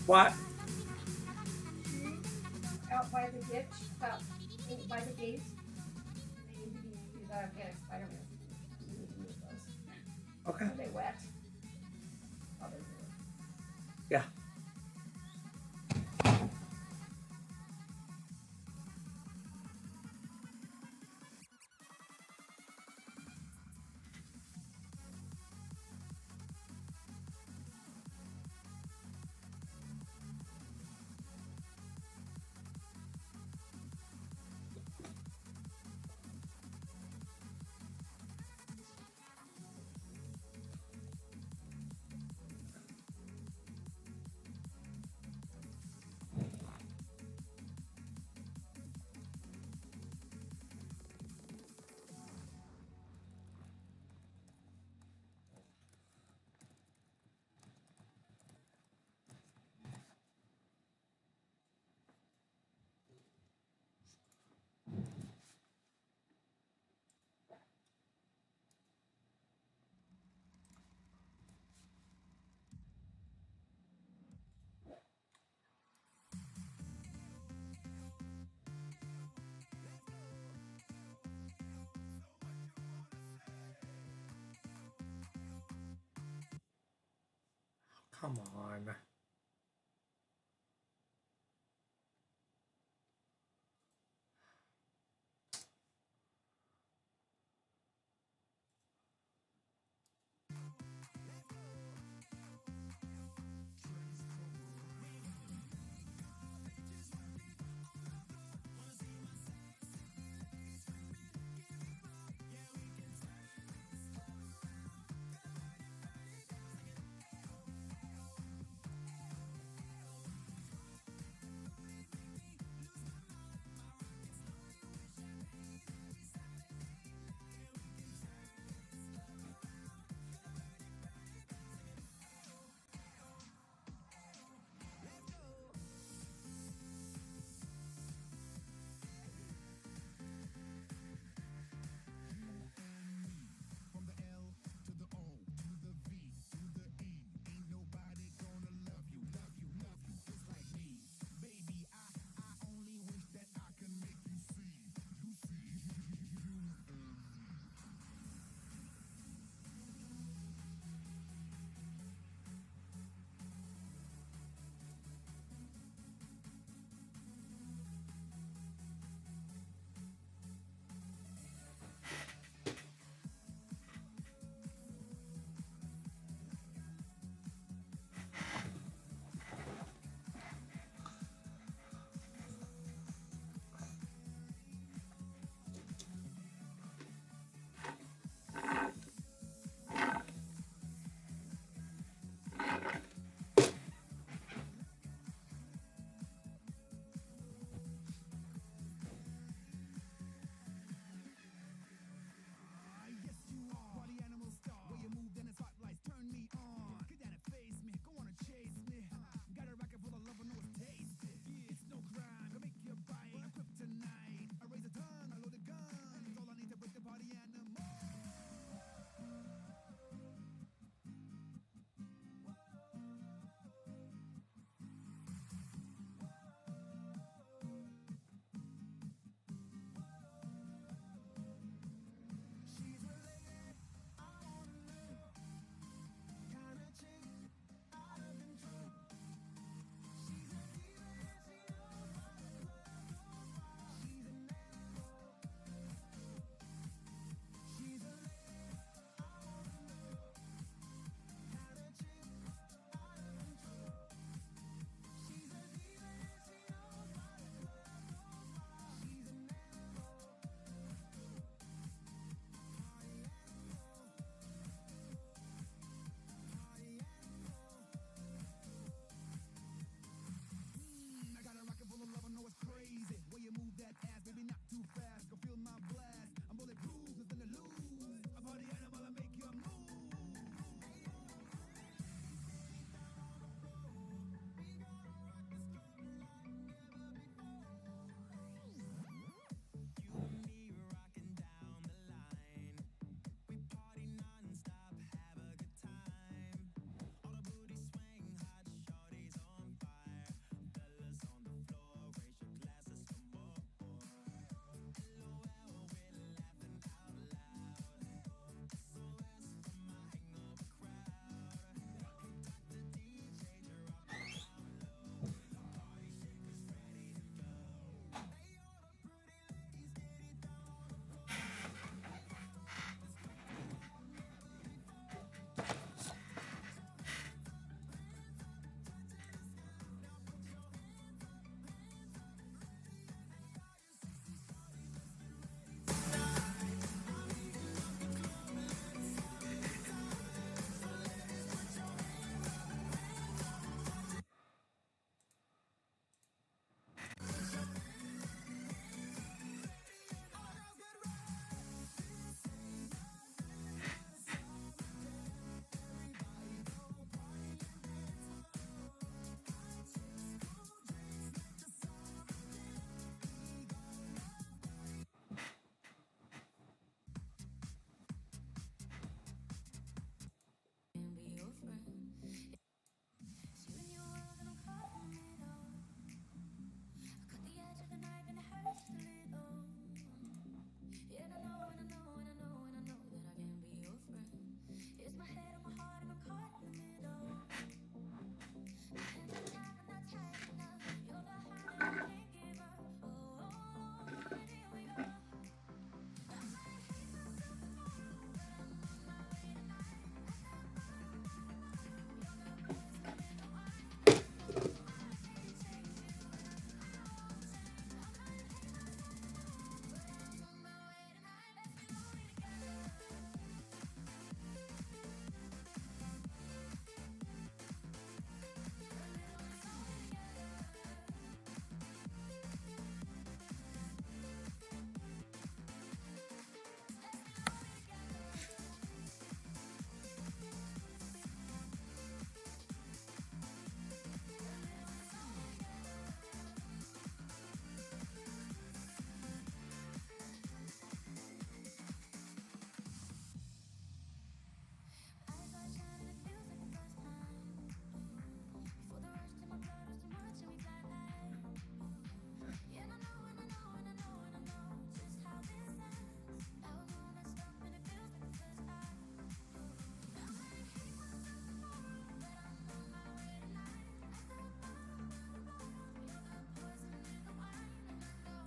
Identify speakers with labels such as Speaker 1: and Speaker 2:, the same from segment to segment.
Speaker 1: What?
Speaker 2: Trees out by the ditch, about by the gate. They need to be used. I'm getting Spider-Man. We need to move those.
Speaker 1: Okay.
Speaker 2: Are they wet? Oh, they're
Speaker 1: Yeah. Come on.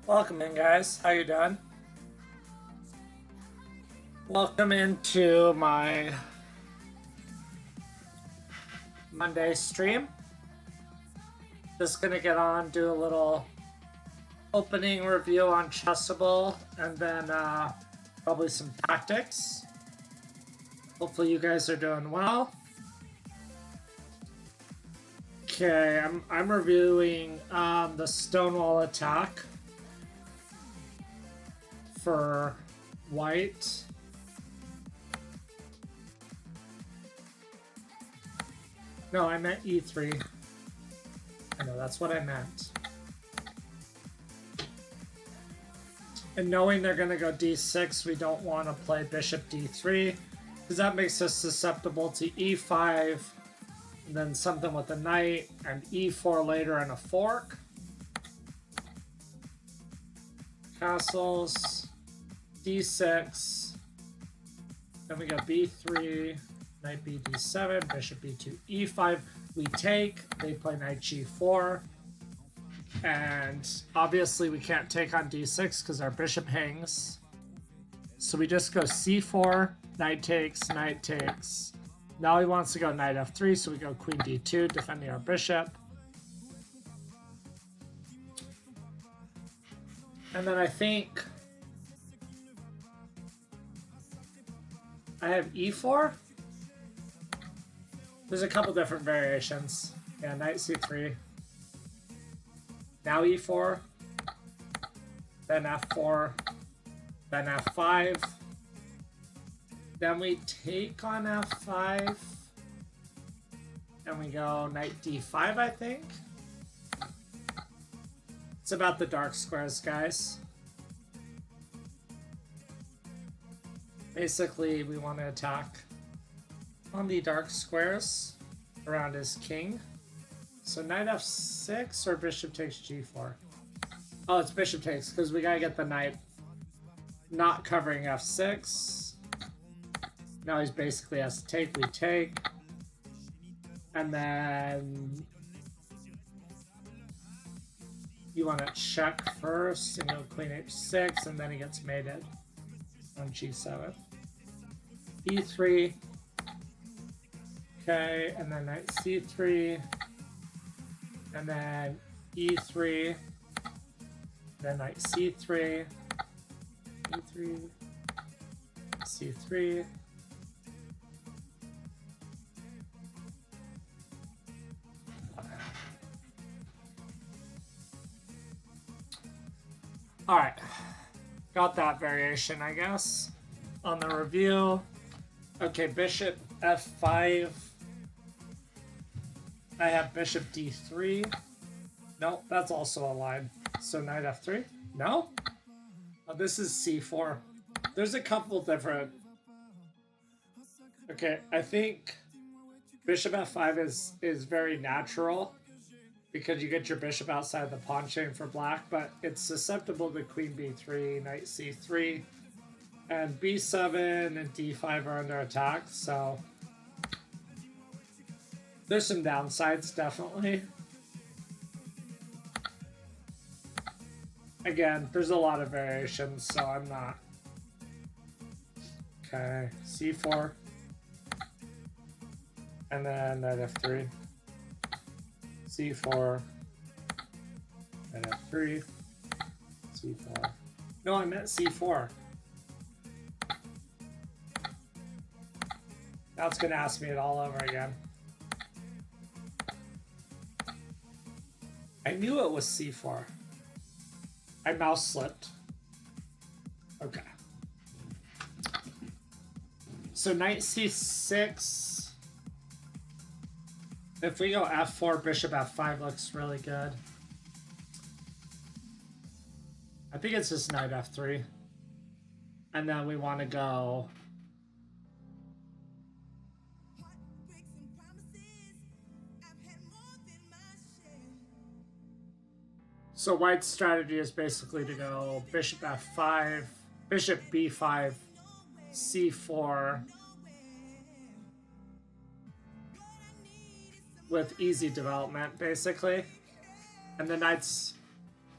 Speaker 1: Welcome in, guys. How you doing? Welcome into my Monday stream. Just gonna get on, do a little opening review on Chessable, and then probably some tactics. Hopefully you guys are doing well. Okay, I'm reviewing the Stonewall attack for white. No, I meant E3. I know, that's what I meant. And knowing they're going to go D6, we don't want to play bishop D3, because that makes us susceptible to E5, and then something with a knight, and E4 later and a fork. Castles, D6, then we go B3, knight B D7, bishop B2, E5. We take, they play knight G4, and obviously we can't take on D6 because our bishop hangs. So we just go C4, knight takes, knight takes. Now he wants to go knight F3, so we go queen D2, defending our bishop. And then I think I have E4. There's a couple different variations. Yeah, knight C3. Now E4. Then F4. Then F5. Then we take on F5. And we go knight D5, I think. It's about the dark squares, guys. Basically, we want to attack on the dark squares around his king. So knight F6 or bishop takes G4? Oh, it's bishop takes because we gotta get the knight not covering F6. Now he's basically has to take, we take. And then you want to check first and go queen H6, and then he gets mated on G7. E3. Okay, and then knight C3, and then E3, then knight C3, E3, C3. All right, got that variation, I guess, on the review. Okay, bishop F5. I have bishop D3. No, that's also a line. So knight F3? No? Oh, this is C4. There's a couple different... Okay, I think bishop F5 is very natural because you get your bishop outside the pawn chain for black, but it's susceptible to queen B3, knight C3, and B7 and D5 are under attack, so there's some downsides, definitely. Again, there's a lot of variations, so I'm not... Okay, C4. And then knight F3. C4. Knight F3. C4. No, I meant C4. Now it's going to ask me it all over again. I knew it was C4. I mouse slipped. Okay. So knight C6. If we go F4, bishop F5 looks really good. I think it's just knight F3. And then we want to go... So white's strategy is basically to go bishop F5, bishop B5, C4 with easy development, basically. And the knight's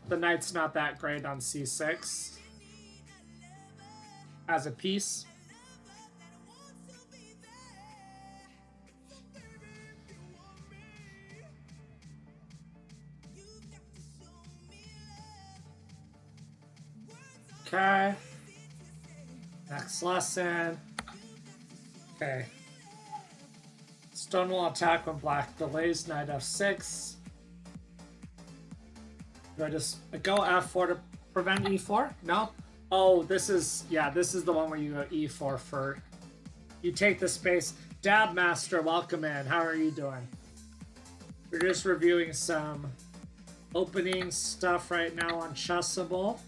Speaker 1: the knight's not that great on c6 as a piece. Okay. Next lesson. Okay. Stonewall attack when black delays knight f6. Do I just go f4 to prevent e4? No? Oh, this is the one where you go e4 for... You take the space. Dab Master, welcome in. How are you doing? We're just reviewing some opening stuff right now on Chessable.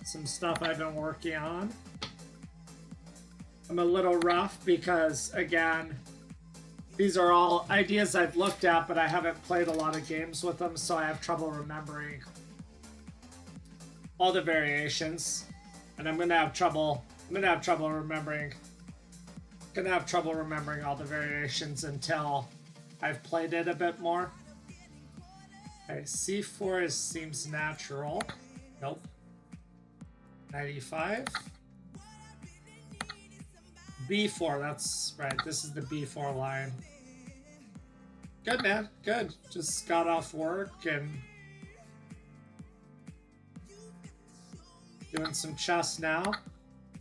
Speaker 1: Some stuff I've been working on. I'm a little rough because, again, these are all ideas I've looked at, but I haven't played a lot of games with them, so I have trouble remembering all the variations. And I'm gonna have trouble remembering all the variations until I've played it a bit more. Okay, c4 seems natural. Nope. 95. b4, that's right. This is the b4 line. Good, man. Good. Just got off work and doing some chess now.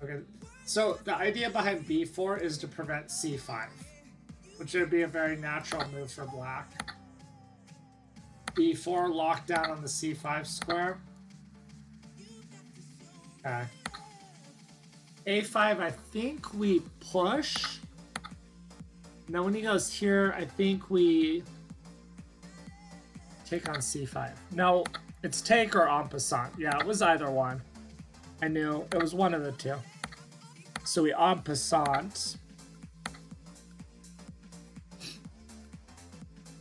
Speaker 1: Okay. So the idea behind b4 is to prevent c5, which would be a very natural move for black. b4 locked down on the c5 square. Okay. a5, I think we push. Now when he goes here, I think we take on c5. No, it's take or en passant. Yeah, it was either one. I knew it was one of the two. So we en passant.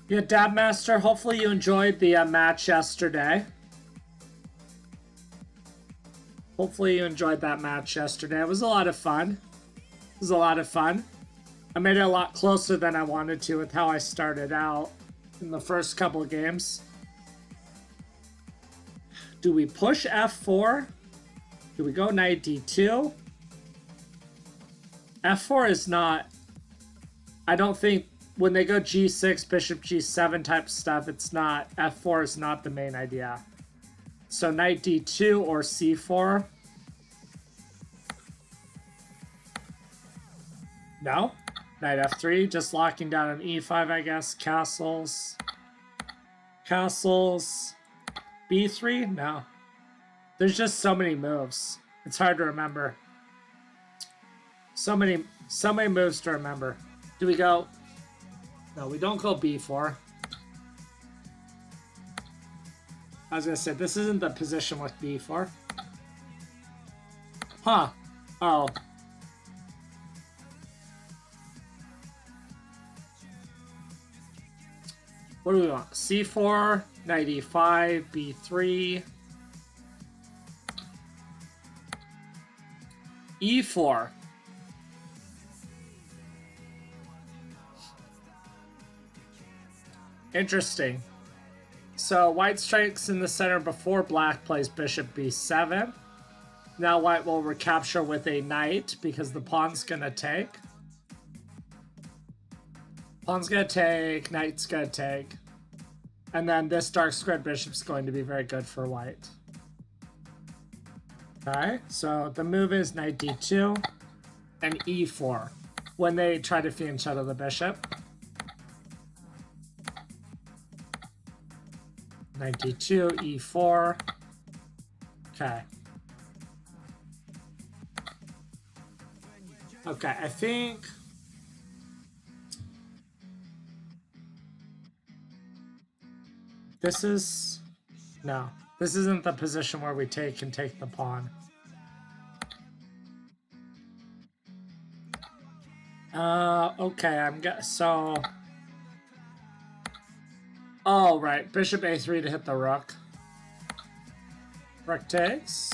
Speaker 1: Yeah, Dab Master, hopefully you enjoyed the match yesterday. Hopefully you enjoyed that match yesterday. It was a lot of fun. It was a lot of fun. I made it a lot closer than I wanted to with how I started out in the first couple of games. Do we push f4? Do we go knight d2? f4 is not... I don't think when they go g6, bishop g7 type stuff, it's not... f4 is not the main idea. So knight d2 or c4. No. Knight f3, just locking down an e5, I guess. Castles. Castles. b3? No. There's just so many moves. It's hard to remember. So many moves to remember. Do we go... No, we don't go b4. I was gonna say, this isn't the position with b4. Huh. Oh. What do we want? c4, knight e5, b3. e4. Interesting. So white strikes in the center before black plays bishop b7. Now white will recapture with a knight because the pawn's gonna take. Pawn's gonna take, knight's gonna take. And then this dark squared bishop's going to be very good for white. Okay, so the move is knight d2 and e4 when they try to fiend shuttle the bishop. Knight d2, e4. Okay. Okay, I think... This is... No. This isn't the position where we take and take the pawn. Okay, so... Oh, right. Bishop a3 to hit the rook. Rook takes.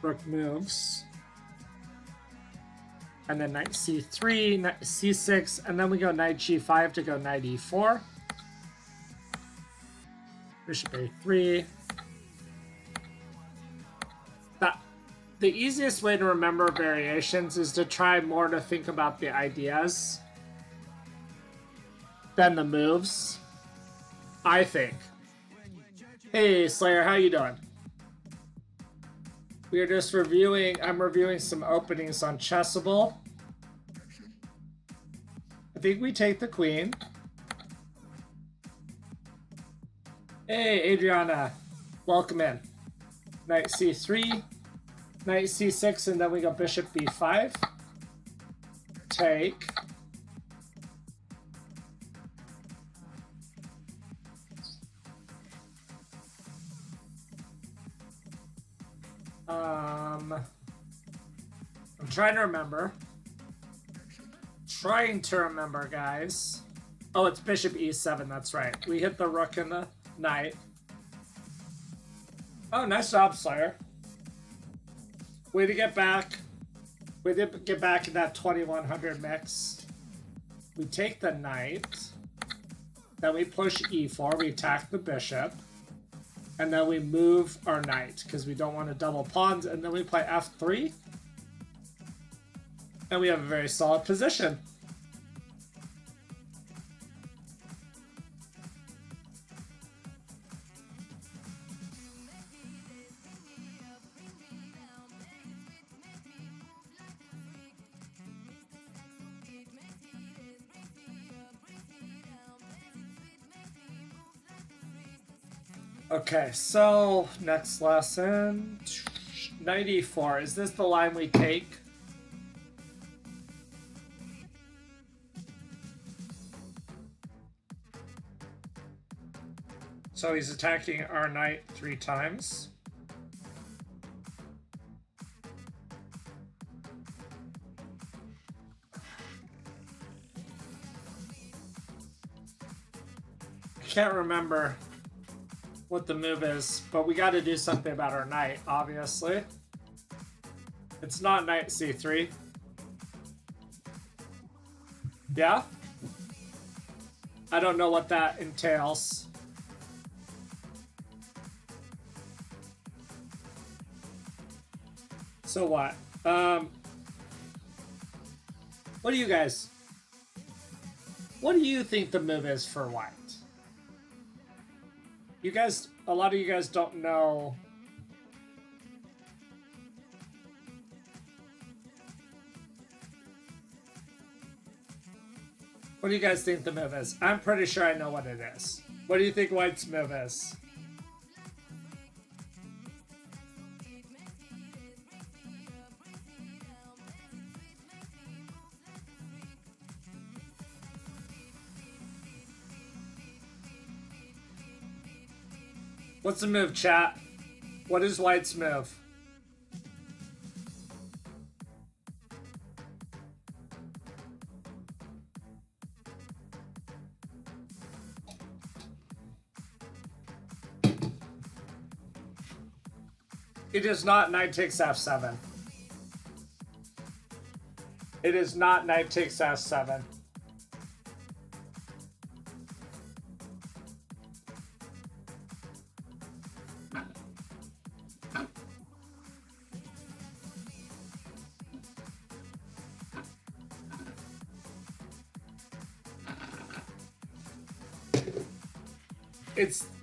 Speaker 1: Rook moves. And then knight c3, knight c6, and then we go knight g5 to go knight e4. Bishop a3. the easiest way to remember variations is to try more to think about the ideas than the moves, I think. Hey Slayer, how you doing? We are just I'm reviewing some openings on Chessable. I think we take the queen. Hey Adriana, welcome in. Knight c3, knight c6, and then we go bishop b5. Take. I'm trying to remember. Guys. Oh, it's bishop e7, that's right. We hit the rook and the knight. Oh, nice job, Slayer. Way to get back. Way to get back in that 2100 mix. We take the knight. Then we push e4. We attack the bishop. And then we move our knight because we don't want to double pawns. And then we play f3. And we have a very solid position. Okay, so next lesson, 94. Is this the line we take? So he's attacking our knight 3 times. I can't remember what the move is, but we got to do something about our knight, obviously. It's not knight c3. Yeah? I don't know what that entails. So what? What do you guys... What do you think the move is for white? You guys, a lot of you guys don't know. What do you guys think the move is? I'm pretty sure I know what it is. What do you think white's move is? What's the move, chat? What is white's move? It is not knight takes f7. It is not knight takes f7.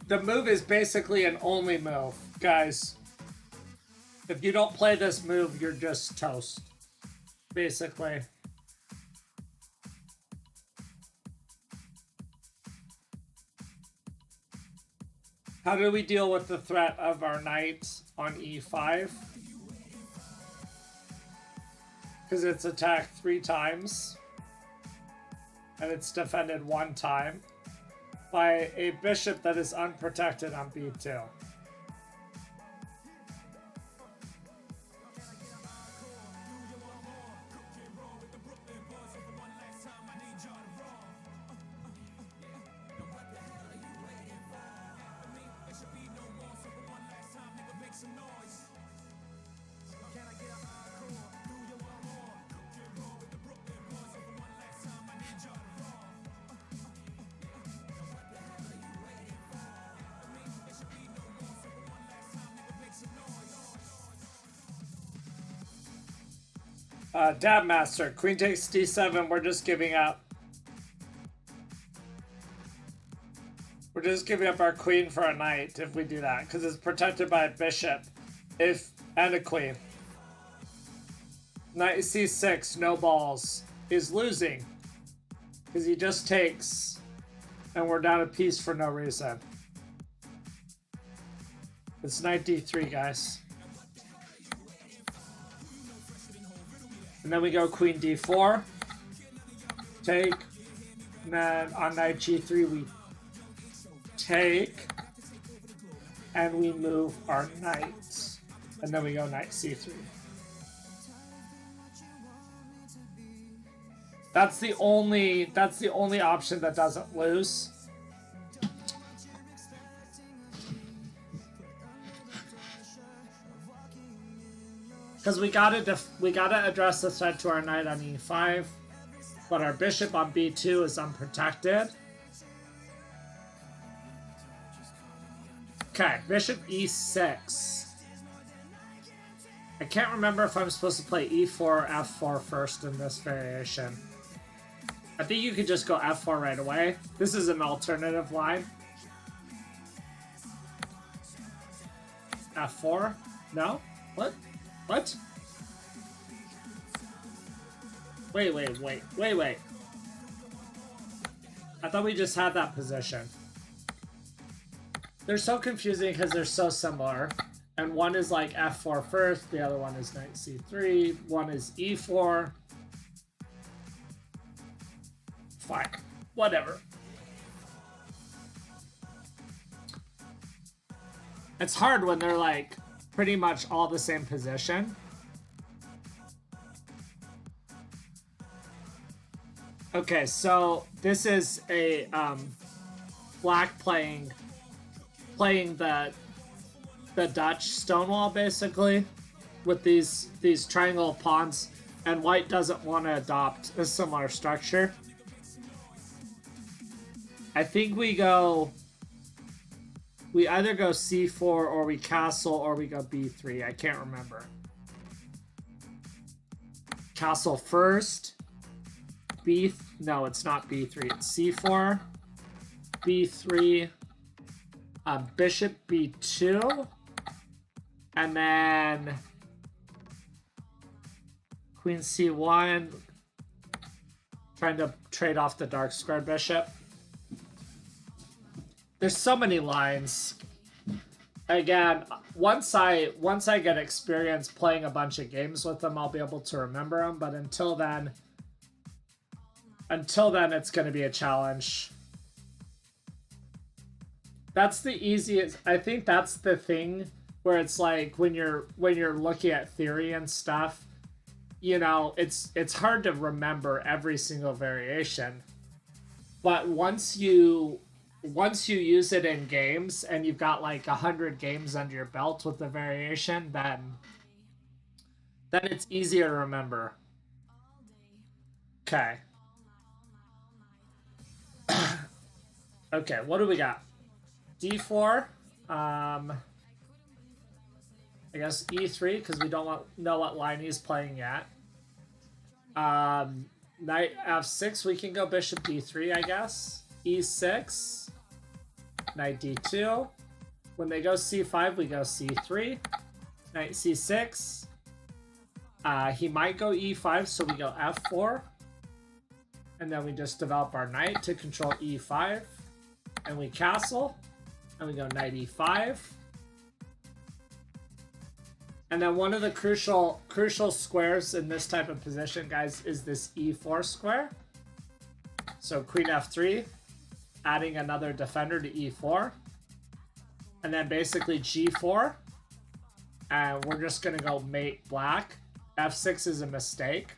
Speaker 1: The move is basically an only move, guys. If you don't play this move, you're just toast, basically. How do we deal with the threat of our knight on e5? Because it's attacked 3 times, and it's defended 1 time by a bishop that is unprotected on b2. Dab Master, queen takes d7, we're just giving up. We're just giving up our queen for a knight if we do that, because it's protected by a bishop and a queen. Knight c6, no balls, is losing, because he just takes, and we're down a piece for no reason. It's knight d3, guys. And then we go queen d4, take, and then on knight g3 we take, and we move our knight, and then we go knight c3. That's the only option that doesn't lose. Because we gotta address the threat to our knight on e5, but our bishop on b2 is unprotected. Okay, bishop e6. I can't remember if I'm supposed to play e4 or f4 first in this variation. I think you could just go f4 right away. This is an alternative line. f4? No? What? What? Wait. I thought we just had that position. They're so confusing because they're so similar. And one is like f4 first, the other one is knight c3, one is e4. Fine. Whatever. It's hard when they're like pretty much all the same position. Okay, so this is a black playing the Dutch stonewall basically with these triangle pawns, and white doesn't want to adopt a similar structure. I think we either go c4 or we castle or we go b3. I can't remember. Castle first. No, it's not b3. It's c4, b3, bishop b2, and then queen c1, trying to trade off the dark squared bishop. There's so many lines. Again, once I get experience playing a bunch of games with them, I'll be able to remember them, but until then it's going to be a challenge. That's the easiest. I think that's the thing where it's like when you're looking at theory and stuff, you know, it's hard to remember every single variation. But once you use it in games and you've got like 100 games under your belt with the variation, then it's easier to remember. Okay. Okay, what do we got? d4. I guess e3 because we don't know what line he's playing yet. Knight f6. We can go bishop d3, I guess. e6. Knight d2. When they go c5, we go c3. Knight c6. He might go e5, so we go f4. And then we just develop our knight to control e5. And we castle. And we go knight e5. And then one of the crucial squares in this type of position, guys, is this e4 square. So queen f3, adding another defender to e4. And then basically g4. And we're just going to go mate black. f6 is a mistake.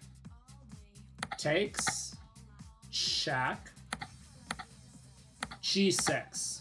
Speaker 1: Takes. Check. g6.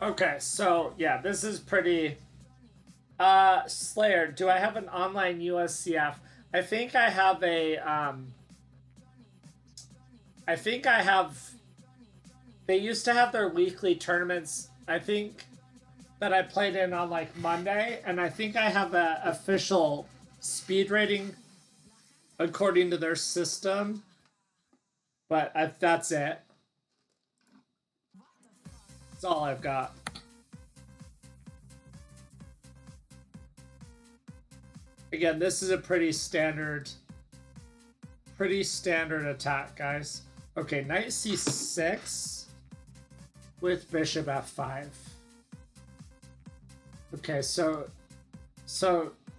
Speaker 1: Okay, so yeah, this is pretty. Slayer, do I have an online USCF? I think I have a. I think I have. They used to have their weekly tournaments. I think that I played in on like Monday, and I think I have a official speed rating according to their system. But that's it. That's all I've got. Again, this is a pretty standard attack, guys. Okay, knight c6 with bishop f5. Okay, so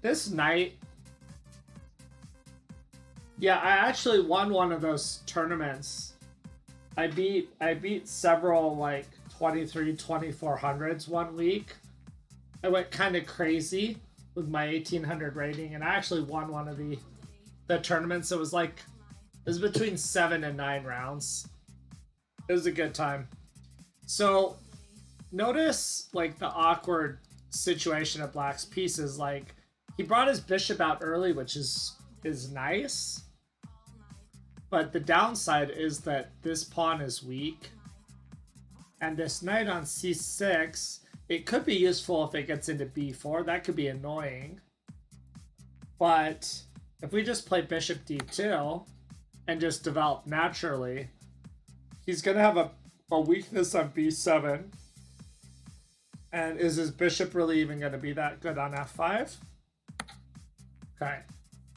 Speaker 1: this knight, yeah, I actually won one of those tournaments. I beat several like 23-2400s one week. I went kind of crazy with my 1800 rating, and I actually won one of the tournaments. It was between 7 and 9 rounds. It was a good time. So notice like the awkward situation of Black's pieces. Like he brought his bishop out early, which is nice. But the downside is that this pawn is weak. And this knight on c6, it could be useful if it gets into b4. That could be annoying. But if we just play bishop d2 and just develop naturally, he's going to have a weakness on b7. And is his bishop really even going to be that good on f5? Okay.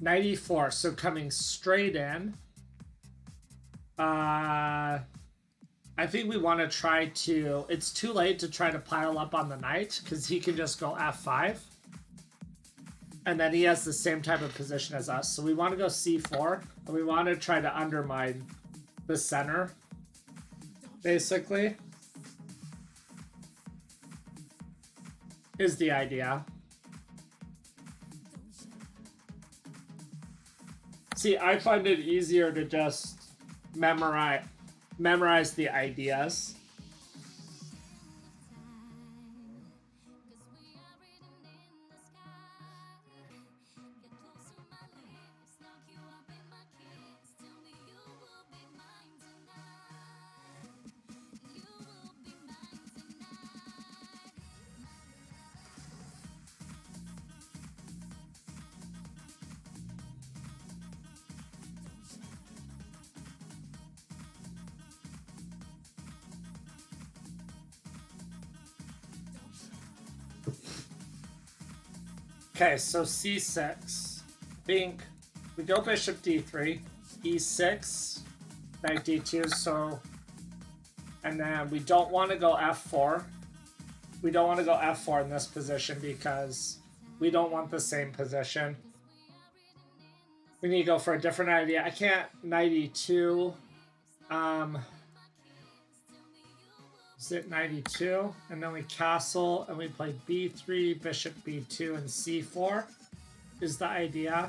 Speaker 1: Knight e4. So coming straight in. I think we want to try to... It's too late to try to pile up on the knight because he can just go f5. And then he has the same type of position as us. So we want to go c4. And we want to try to undermine the center, basically. Is the idea. See, I find it easier to just memorize the ideas. Okay, so c6. I think we go bishop d3, e6, knight d2, so... And then we don't want to go f4. We don't want to go f4 in this position because we don't want the same position. We need to go for a different idea. I can't knight e2. Is it 92? And then we castle and we play b3, bishop b2, and c4 is the idea.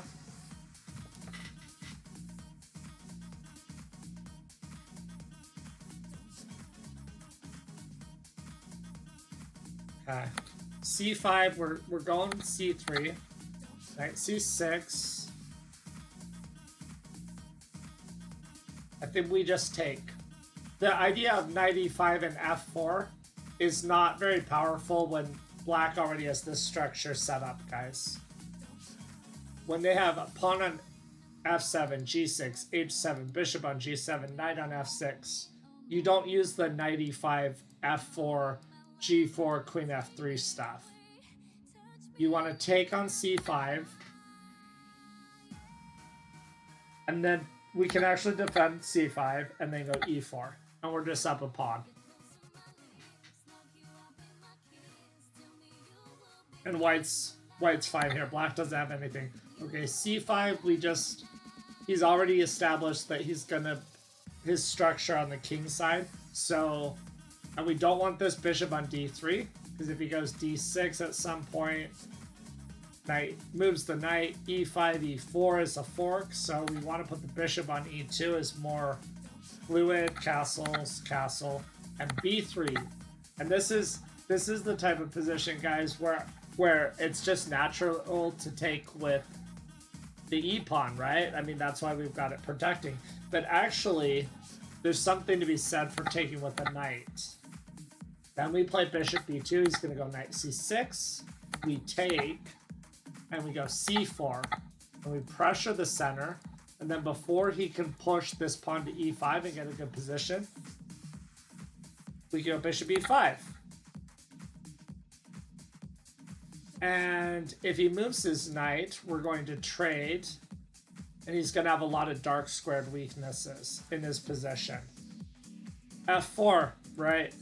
Speaker 1: Okay. c5, we're going c3. Knight c6. I think we just take. The idea of knight e5 and f4 is not very powerful when black already has this structure set up, guys. When they have a pawn on f7, g6, h7, bishop on g7, knight on f6, you don't use the knight e5, f4, g4, queen f3 stuff. You want to take on c5, and then we can actually defend c5 and then go e4. And we're just up a pawn. And white's fine here. Black doesn't have anything. Okay, c5, he's already established that he's gonna his structure on the king side. So, and we don't want this bishop on d3, because if he goes d6 at some point, knight moves the knight, e5, e4 is a fork, so we want to put the bishop on e2 as more fluid, castle, and b3. And this is this is the type of position, guys, where it's just natural to take with the e-pawn, right? I mean, that's why we've got it protecting. But actually, there's something to be said for taking with a knight. Then we play bishop b2. He's going to go knight c6. We take, and we go c4. And we pressure the center. And then before he can push this pawn to e5 and get a good position, we go bishop e5. And if he moves his knight, we're going to trade. And he's going to have a lot of dark squared weaknesses in his position. f4, right?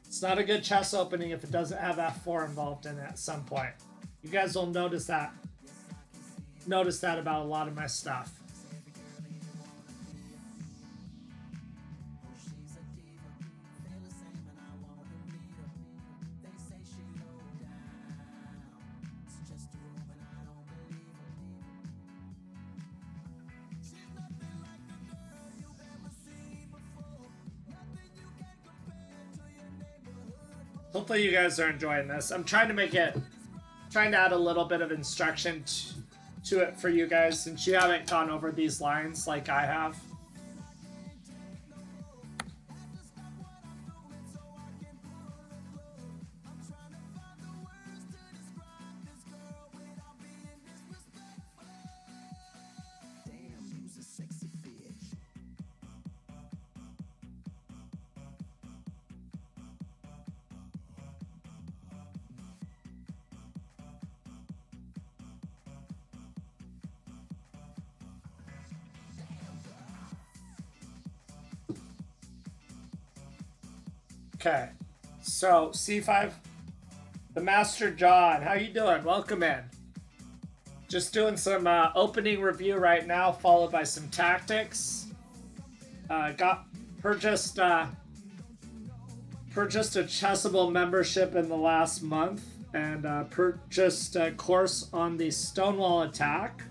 Speaker 1: It's not a good chess opening if it doesn't have f4 involved in it at some point. You guys will notice that. Notice that about a lot of my stuff. Hopefully you guys are enjoying this. I'm trying to add a little bit of instruction to it for you guys since you haven't gone over these lines like I have. Okay, so c5, the Master John, how you doing? Welcome in. Just doing some opening review right now, followed by some tactics. Purchased a Chessable membership in the last month, and purchased a course on the Stonewall attack.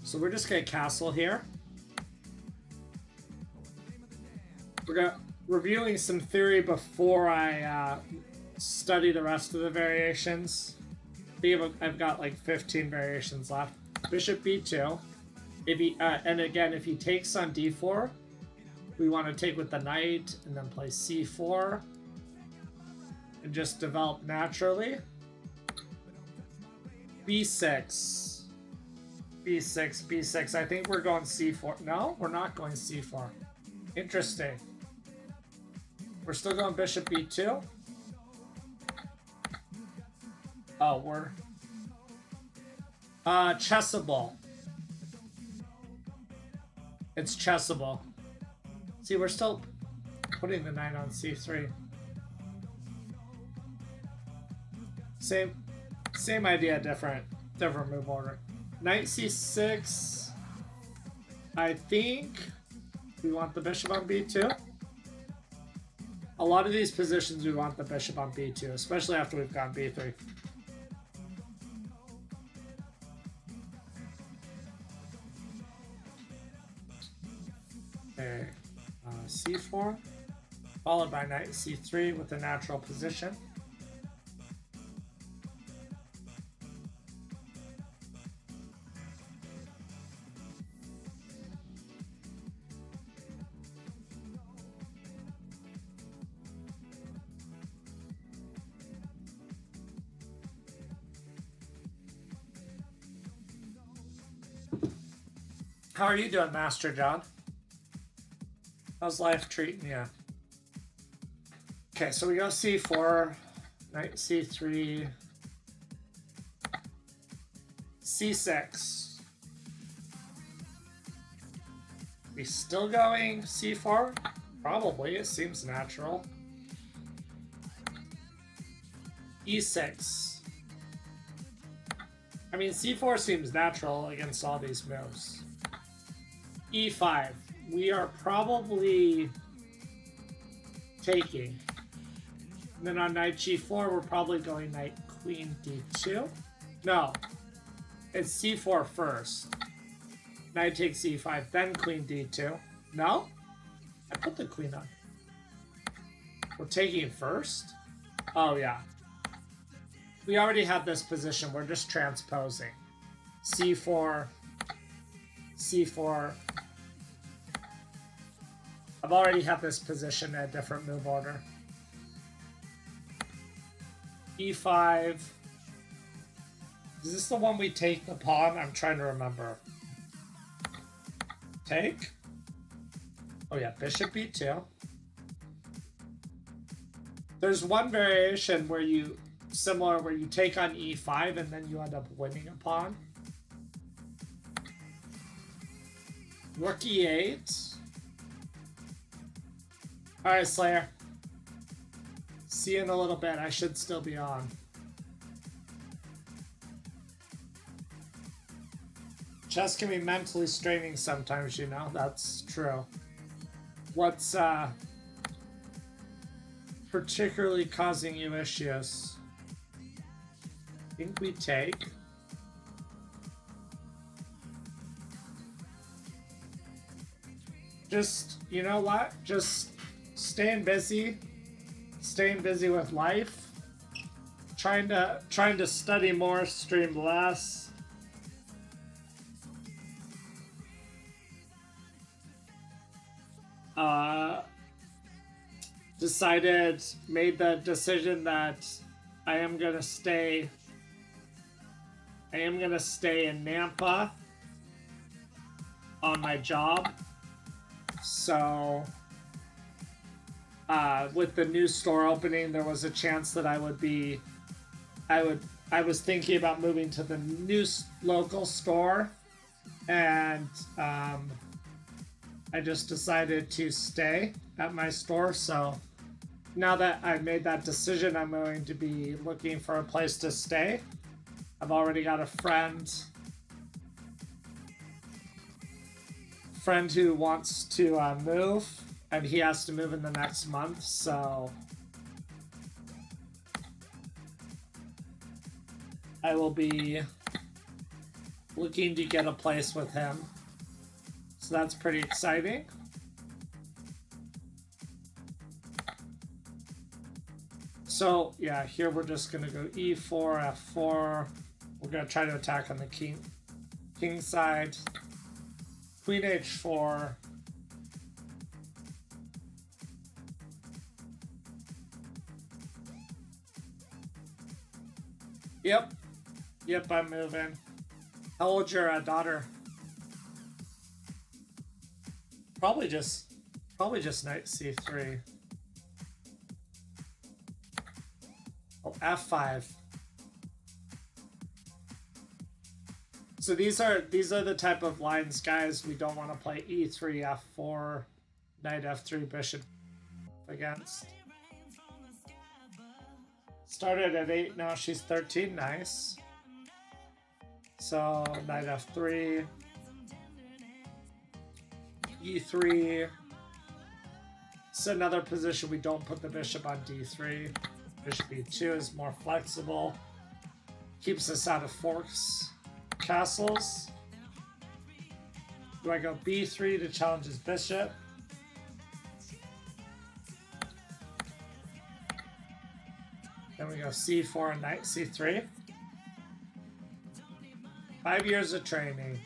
Speaker 1: So we're just gonna castle here. We're reviewing some theory before I study the rest of the variations. I think I've got like 15 variations left. Bishop b2. If he, and again, if he takes on d4, we want to take with the knight and then play c4 and just develop naturally. b6. b6, b6. I think we're going c4. No, we're not going c4. Interesting. We're still going bishop b2. Oh, we're chessable. It's chessable. See, we're still putting the knight on c3. Same idea, different move order. Knight c6. I think we want the bishop on b2. A lot of these positions we want the bishop on b2, especially after we've gone b3. Okay, c4, followed by knight c3 with a natural position. How are you doing, Master John? How's life treating you? Okay, so we go c4, knight c3, c6. We still going c4? Probably, it seems natural. e6. I mean, c4 seems natural against all these moves. e5. We are probably taking. And then on knight g4, we're probably going knight queen d2. No, it's c4 first. Knight takes e5, then queen d2. No? I put the queen on. We're taking first? Oh, yeah. We already have this position. We're just transposing. C4. C4. I've already had this position in a different move order. E5. Is this the one we take the pawn? I'm trying to remember. Take? Oh yeah, bishop b2. There's one variation where you, similar, where you take on e5 and then you end up winning a pawn. Rook e8. Alright, Slayer. See you in a little bit. I should still be on. Chess can be mentally straining sometimes, you know. That's true. What's particularly causing you issues? I think we take. Just, you know what? Just staying busy with life. Trying to study more, stream less. Made the decision that I am gonna stay in Nampa on my job. So with the new store opening, there was a chance that I was thinking about moving to the new local store, and I just decided to stay at my store. So now that I've made that decision, I'm going to be looking for a place to stay. I've already got a friend who wants to move, and he has to move in the next month, so I will be looking to get a place with him. So that's pretty exciting. So yeah, here we're just gonna go e4, f4. We're gonna try to attack on the king side. Queen h4. Yep, I'm moving. How old's your daughter? Probably just knight c3. Oh, f5. So these are the type of lines, guys, we don't want to play e3, f4, knight f3, bishop against. Started at 8, now she's 13, nice. So knight f3, e3. It's another position we don't put the bishop on d3. Bishop e2 is more flexible. Keeps us out of forks castles. Do I go b3 to challenge his bishop? Then we go c4 and knight c3. 5 years of training.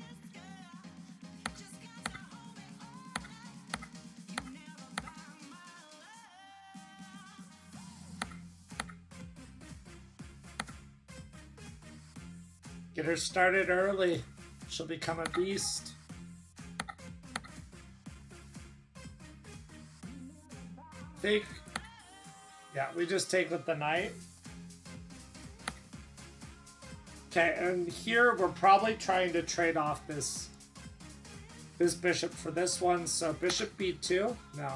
Speaker 1: Get her started early. She'll become a beast. Take. Yeah, we just take with the knight. Okay, and here we're probably trying to trade off this bishop for this one. So bishop b2? No.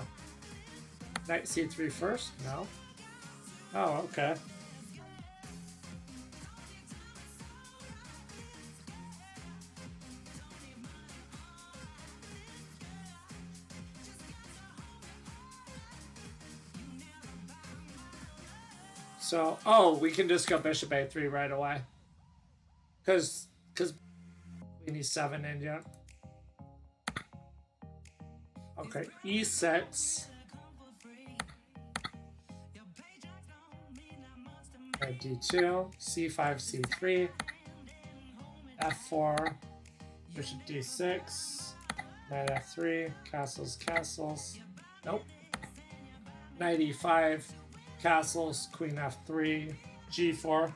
Speaker 1: Knight c3 first? No. Oh, okay. So, oh, we can just go bishop a3 right away. Because we need 7 in yet. Okay, e6. knight d2, c5, c3, f4, bishop d6, knight f3, castles, castles. Nope. Knight e5, castles, queen f3, g4.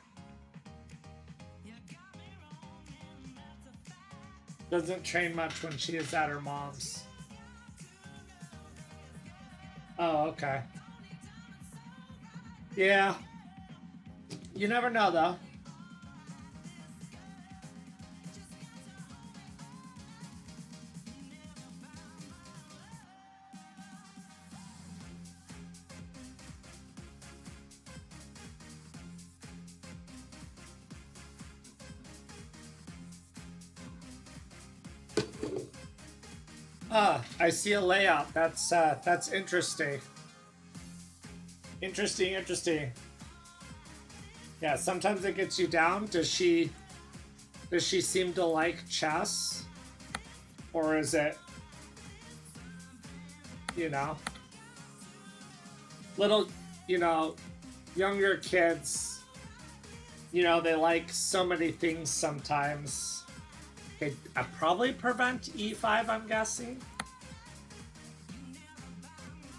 Speaker 1: Doesn't train much when she is at her mom's. Oh, okay. Yeah. You never know, though. I see a layout. That's interesting. Interesting. Yeah, sometimes it gets you down. Does she seem to like chess? Or is it, little, younger kids, they like so many things sometimes. Okay, I probably prevent e5, I'm guessing.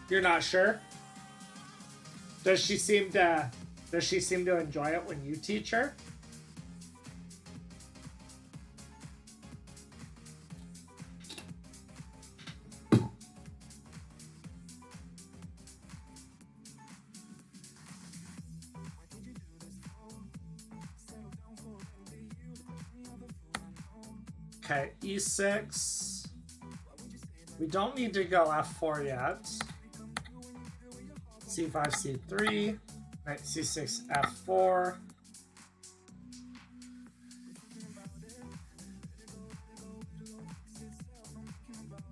Speaker 1: You're not sure? Does she seem to enjoy it when you teach her? Okay, e6. We don't need to go f4 yet. c5, c3, knight c6, f4.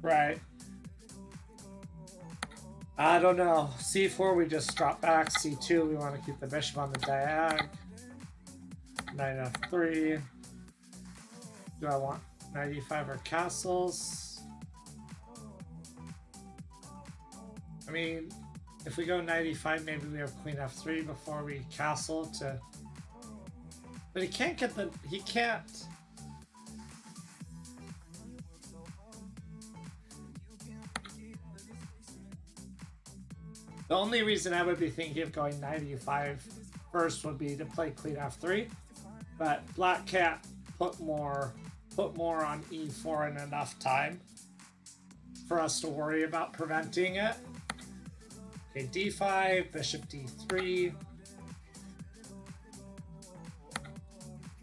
Speaker 1: Right. I don't know. c4, we just drop back. c2, we want to keep the bishop on the diag. Knight f3. Do I want knight e5 or castles? I mean, if we go knight e5, maybe we have queen f3 before we castle to... But he can't get the... He can't... The only reason I would be thinking of going knight e5 first would be to play queen f3. But black can't put more on e4 in enough time for us to worry about preventing it. Okay, d5, bishop d3,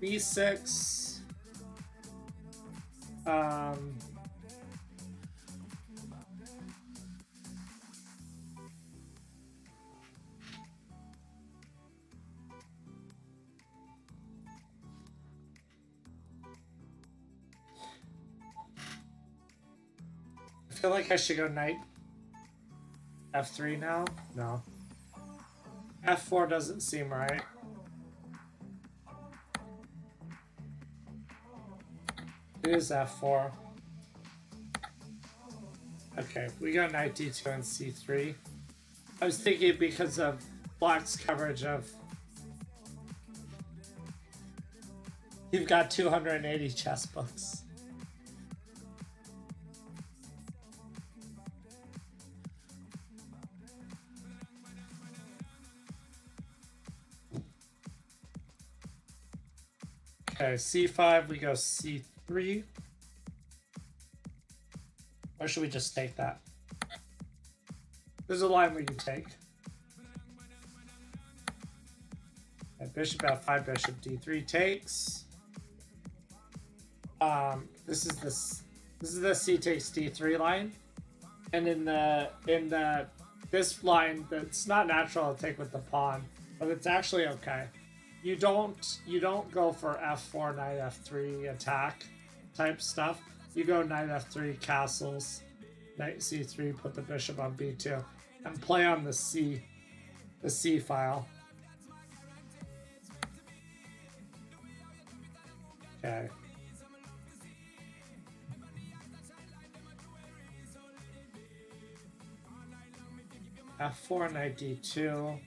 Speaker 1: b6, I feel like I should go knight f3 now? No. f4 doesn't seem right. It is f4. Okay, we got knight d2 and c3. I was thinking because of black's coverage of... You've got 280 chess books. Okay, c5, we go c3. Or should we just take that? There's a line where you take. Okay, bishop f5, bishop d3 takes. This is the c takes d3 line. And in this line, that's not natural to take with the pawn, but it's actually okay. You don't go for f4, knight f3 attack type stuff. You go knight f3 castles, knight c3, put the bishop on b2, and play on the c file. Okay. f4, knight d2.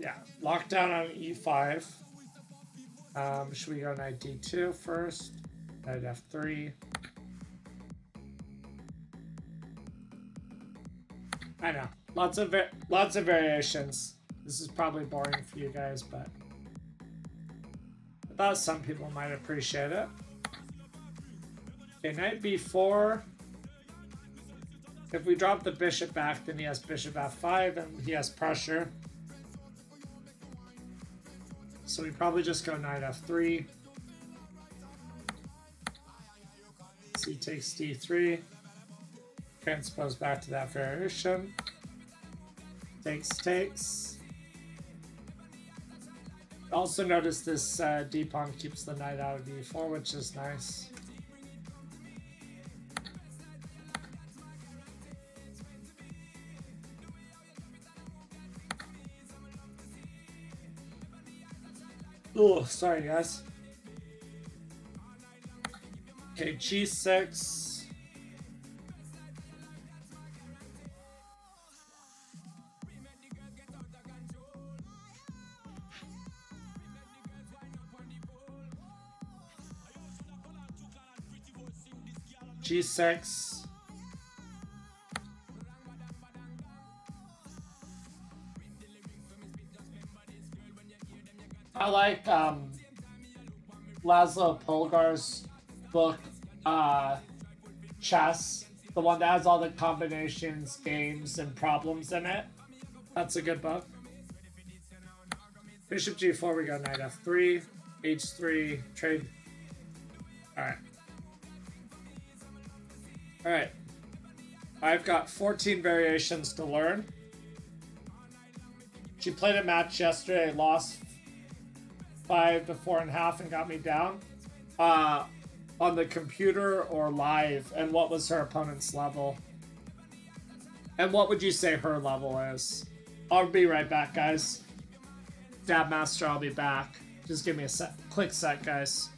Speaker 1: Yeah, lockdown on e5. Should we go knight d2 first? Knight f3. I know, lots of variations. This is probably boring for you guys, but I thought some people might appreciate it. Okay, knight b4. If we drop the bishop back, then he has bishop f5, and he has pressure. So we probably just go knight f3. C takes d3. Transpose back to that variation. Takes. Also notice this d-pawn keeps the knight out of d4, which is nice. Oh, sorry guys. Okay, g6. G6. I like Laszlo Polgar's book, Chess, the one that has all the combinations, games, and problems in it. That's a good book. Bishop g4, we go knight f3, h3, trade. Alright. Alright. I've got 14 variations to learn. She played a match yesterday, lost 5 to 4.5 and got me down. On the computer or live, and what was her opponent's level? And what would you say her level is? I'll be right back, guys. Dab Master, I'll be back. Just give me a quick sec, guys.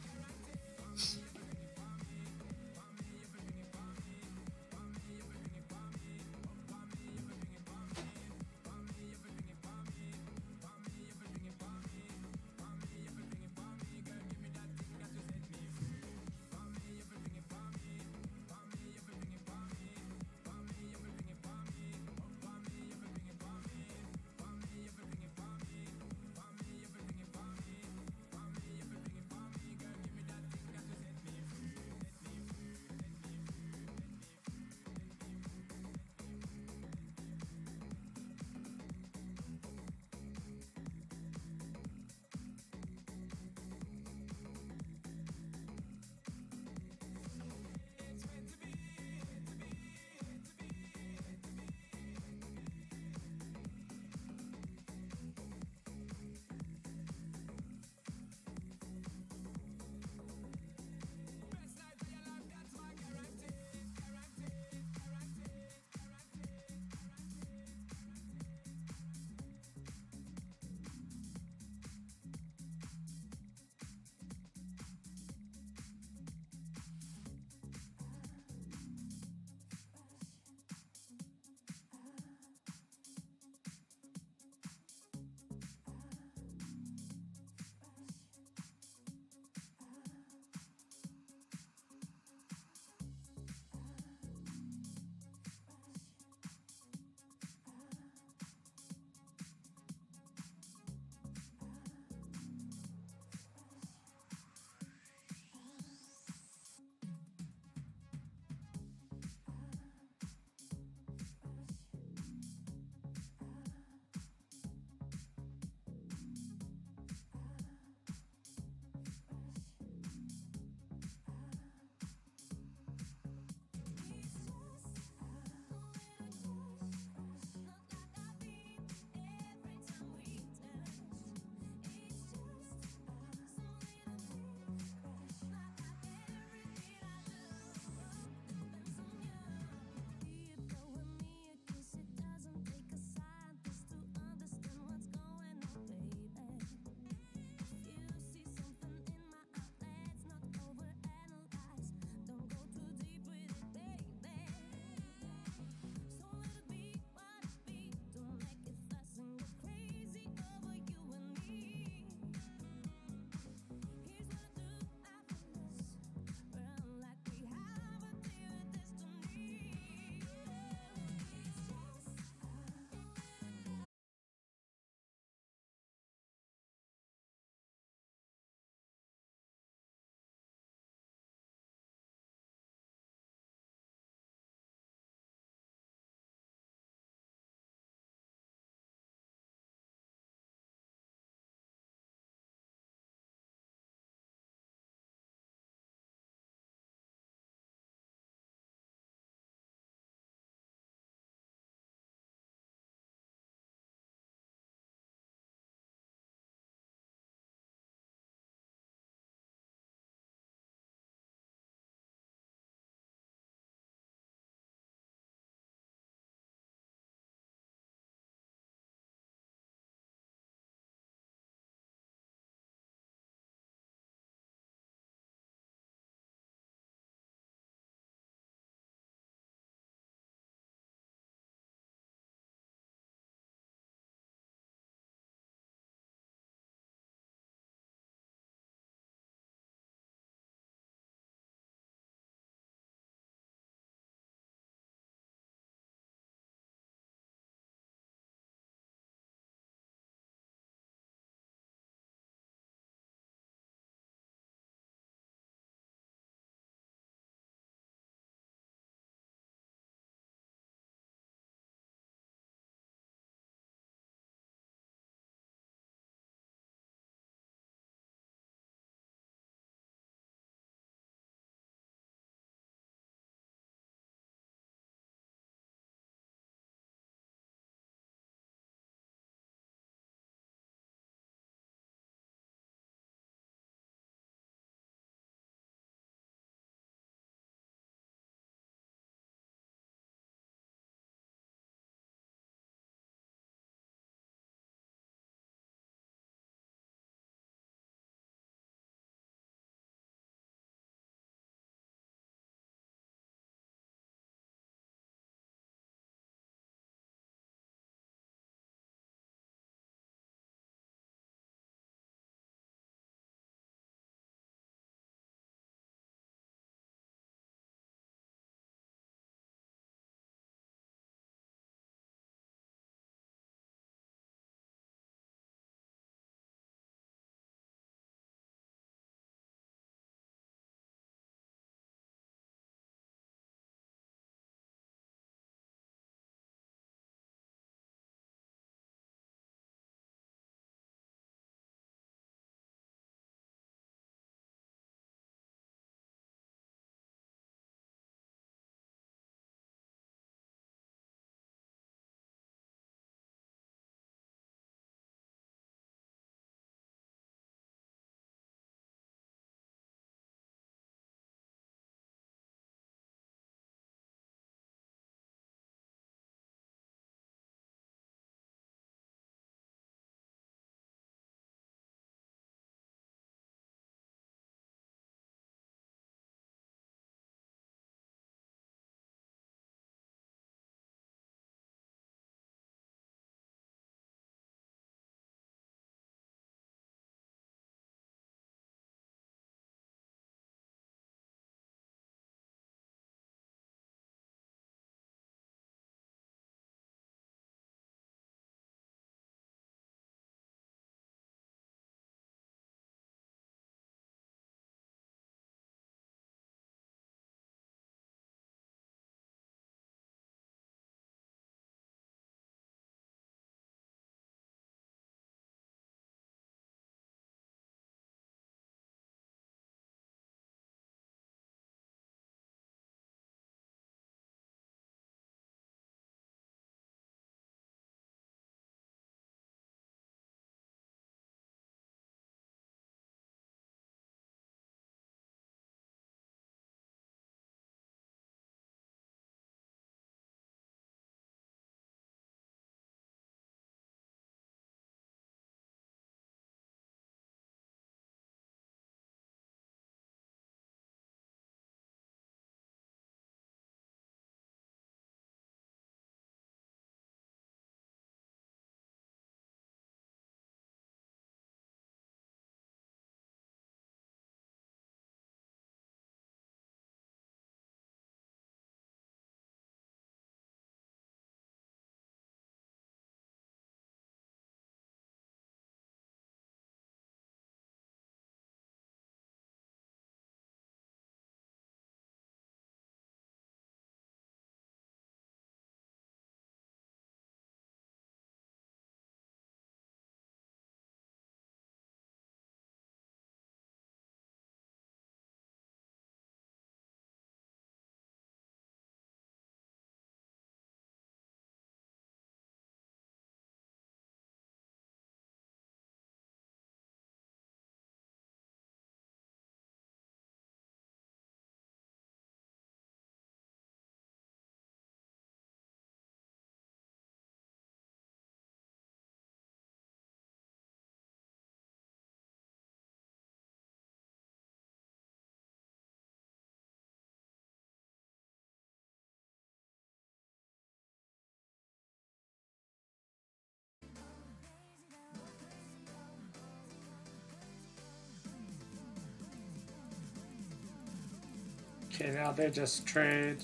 Speaker 1: Okay, now they just trade.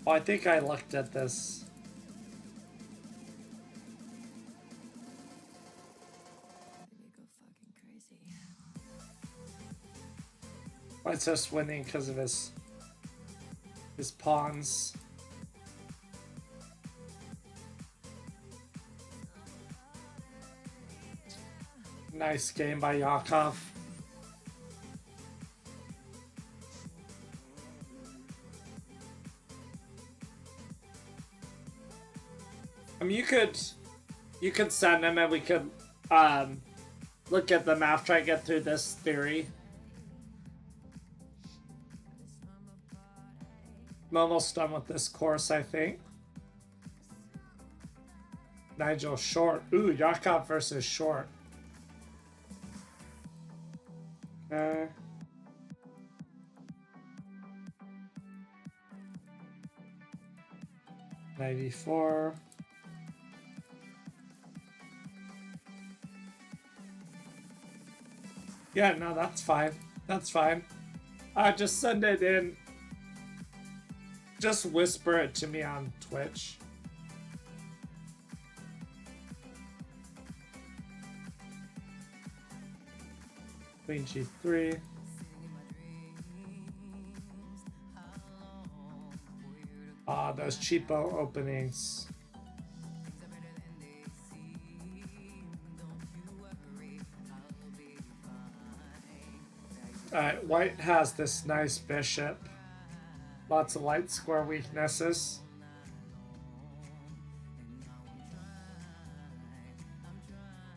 Speaker 1: Oh, I think I looked at this. White's just winning because of his pawns. Nice game by Yakov. I mean, you could send him and we could look at them after I get through this theory. I'm almost done with this course, I think. Nigel Short. Ooh, Yakov versus Short. Okay. $94. Yeah, no, that's fine. That's fine. Just send it in. Just whisper it to me on Twitch. Queen G3. Ah, those cheapo openings. Alright, white has this nice bishop. Lots of light square weaknesses.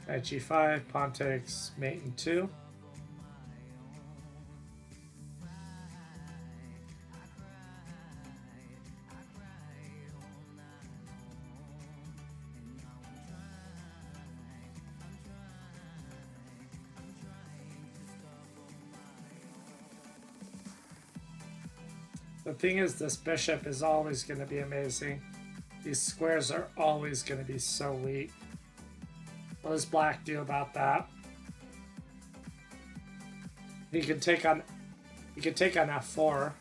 Speaker 1: Knight G5, pawn takes mate in 2. The thing is, this bishop is always going to be amazing. These squares are always going to be so weak. What does black do about that? He can take on f4.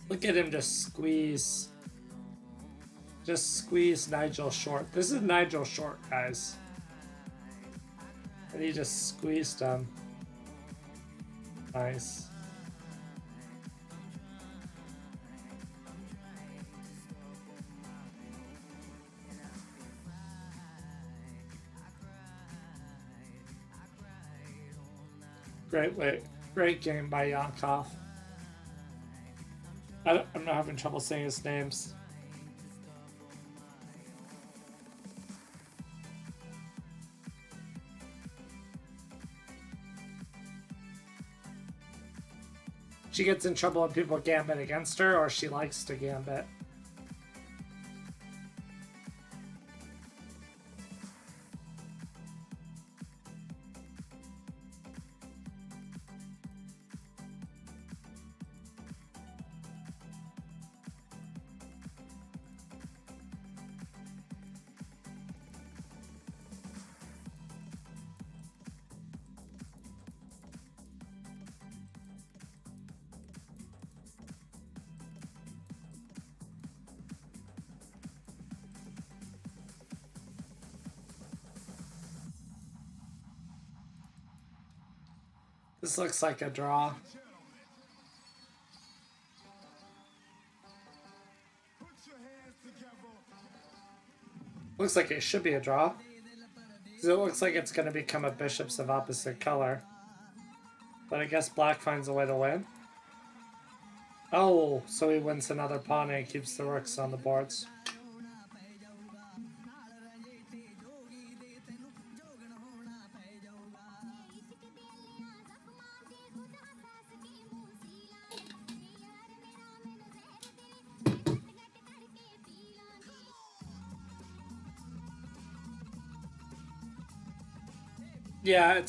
Speaker 1: Look at him just squeeze. Just squeeze Nigel Short. This is Nigel Short, guys. And he just squeezed him. Nice. Great game by Yankov. I'm not having trouble saying his names. She gets in trouble when people gambit against her, or she likes to gambit. This looks like a draw. Looks like it should be a draw. Because it looks like it's going to become a bishops of opposite color. But I guess black finds a way to win. Oh, so he wins another pawn and keeps the rooks on the boards. Yeah,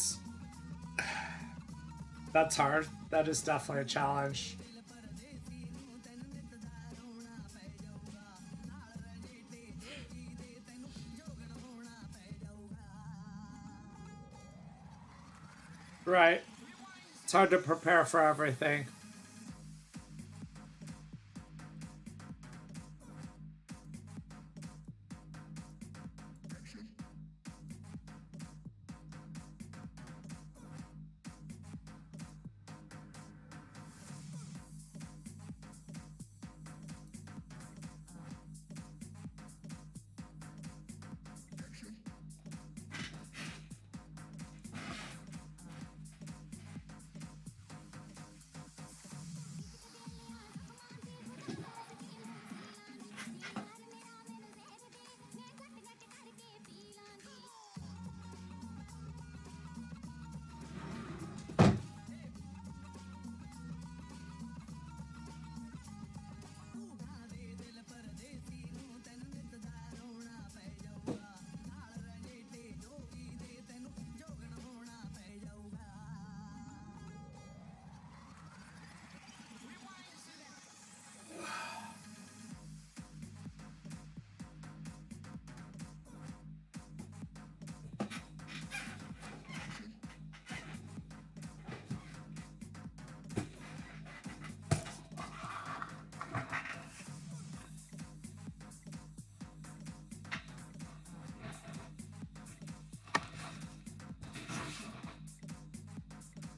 Speaker 1: that's hard. That is definitely a challenge. Right. It's hard to prepare for everything.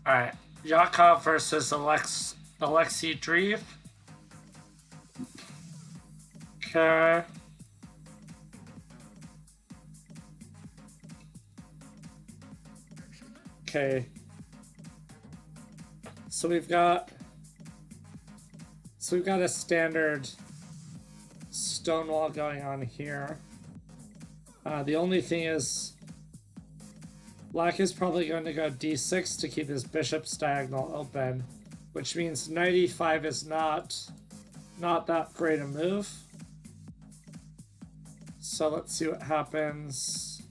Speaker 1: Alright. Yakov versus Alexei Dreev. Okay. Okay. So we've got a standard stonewall going on here. The only thing is Black is probably going to go d6 to keep his bishop's diagonal open, which means knight e5 is not that great a move. So let's see what happens.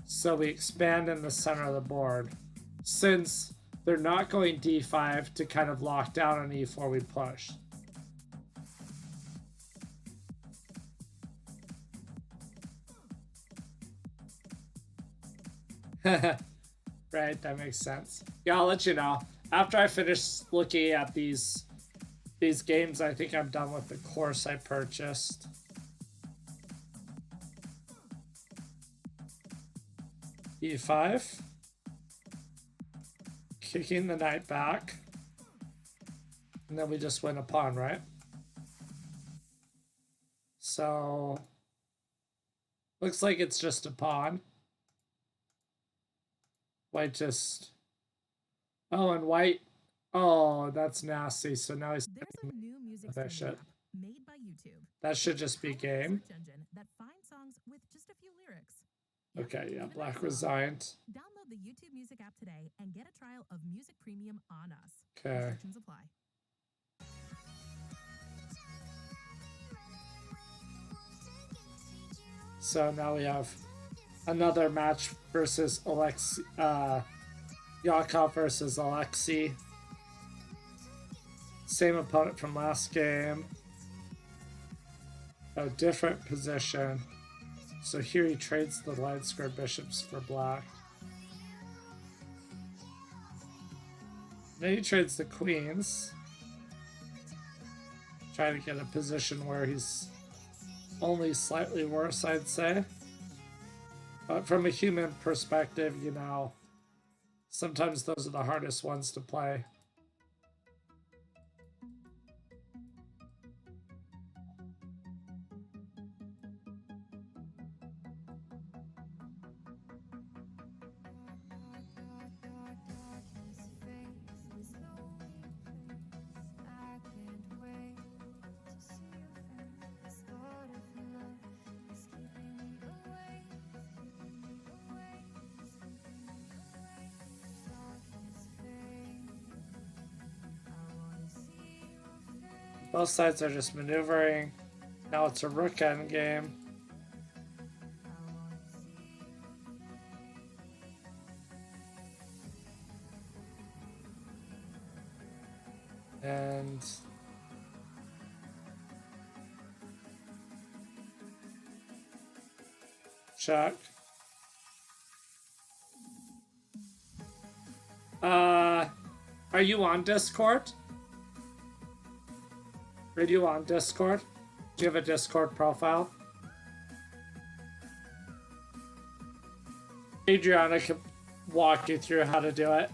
Speaker 1: So we expand in the center of the board. Since they're not going d5 to kind of lock down on e4, we push. Right, that makes sense. Yeah, I'll let you know. After I finish looking at these games, I think I'm done with the course I purchased. e5. Kicking the knight back. And then we just win a pawn, right? So looks like it's just a pawn. White just... Oh, and white... Oh, that's nasty. So now he's...
Speaker 3: There's a new music
Speaker 1: that
Speaker 3: streaming
Speaker 1: shit.
Speaker 3: app made by YouTube.
Speaker 1: That should just be game.
Speaker 3: Search engine that finds songs with just a few lyrics.
Speaker 1: Okay, yeah,
Speaker 3: Even
Speaker 1: Black
Speaker 3: that
Speaker 1: resigned.
Speaker 3: Download the YouTube Music app today and get a trial of Music Premium on us.
Speaker 1: Okay.
Speaker 3: Restrictions apply.
Speaker 1: So now we have another match versus Yakov versus Alexei. Same opponent from last game. A different position. So here he trades the light square bishops for black. Then he trades the queens. Trying to get a position where he's only slightly worse, I'd say. But from a human perspective, you know, sometimes those are the hardest ones to play. Both sides are just maneuvering. Now it's a rook endgame. And check. Are you on Discord? Are you on Discord? Do you have a Discord profile? Adriana can walk you through how to do it.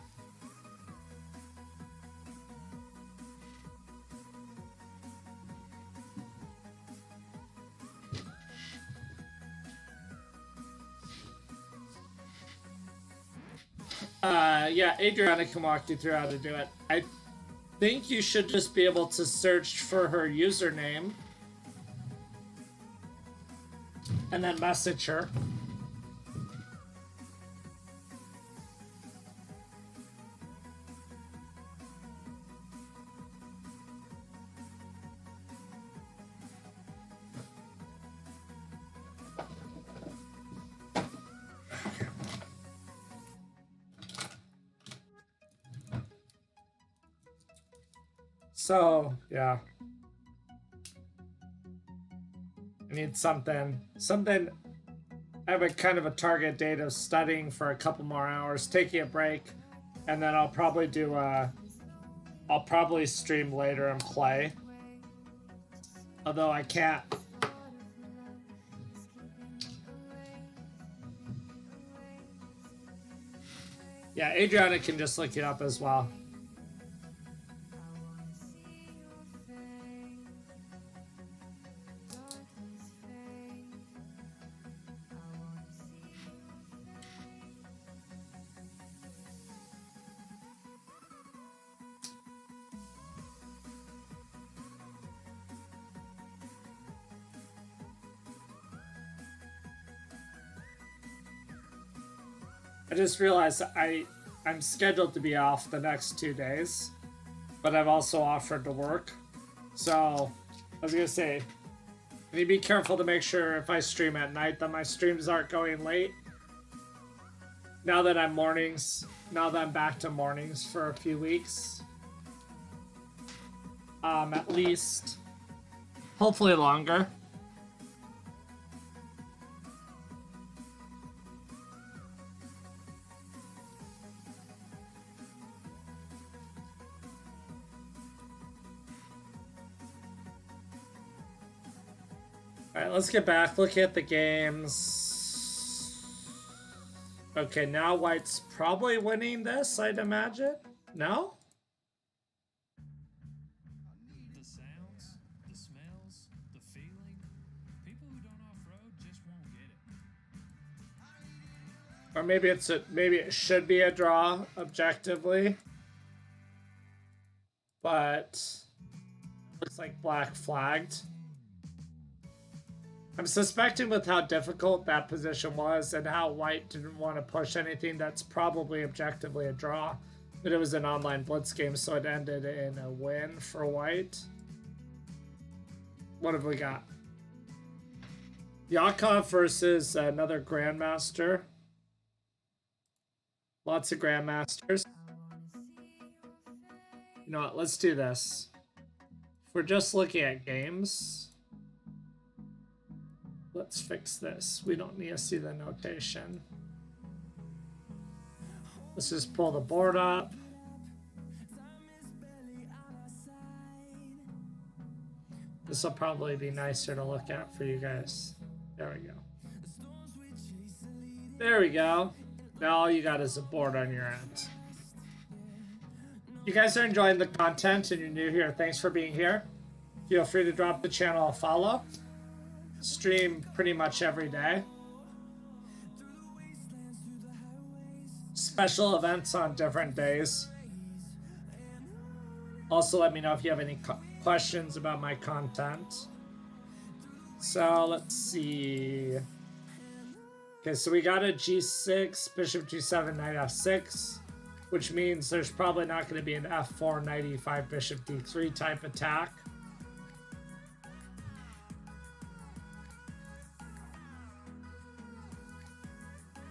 Speaker 1: Yeah, Adriana can walk you through how to do it. I think you should just be able to search for her username and then message her. So, yeah. I need something. I have a kind of a target date of studying for a couple more hours, taking a break, and then I'll probably do I'll probably stream later and play. Although I can't. Yeah, Adriana can just look it up as well. I just realized I'm scheduled to be off the next 2 days, but I've also offered to work. So I was gonna say, I need to be careful to make sure if I stream at night that my streams aren't going late. Now that I'm back to mornings for a few weeks. At least, hopefully longer. Alright, let's get back. Look at the games. Okay, now White's probably winning this, I'd imagine. No?
Speaker 4: The sounds, the smells, the feeling. People who don't off-road just won't get it.
Speaker 1: Or maybe it should be a draw objectively. But looks like black flagged. I'm suspecting with how difficult that position was and how White didn't want to push anything, that's probably objectively a draw. But it was an online blitz game, so it ended in a win for White. What have we got? Yakov versus another Grandmaster. Lots of Grandmasters. You know what? Let's do this. If we're just looking at games, let's fix this. We don't need to see the notation. Let's just pull the board up. This will probably be nicer to look at for you guys. There we go. There we go. Now all you got is a board on your end. You guys are enjoying the content and you're new here. Thanks for being here. Feel free to drop the channel a follow. Stream pretty much every day. Special events on different days. Also, let me know if you have any questions about my content. So, let's see. Okay, so we got a g6, bishop g7, knight f6, which means there's probably not going to be an f4, knight e5, bishop d3 type attack.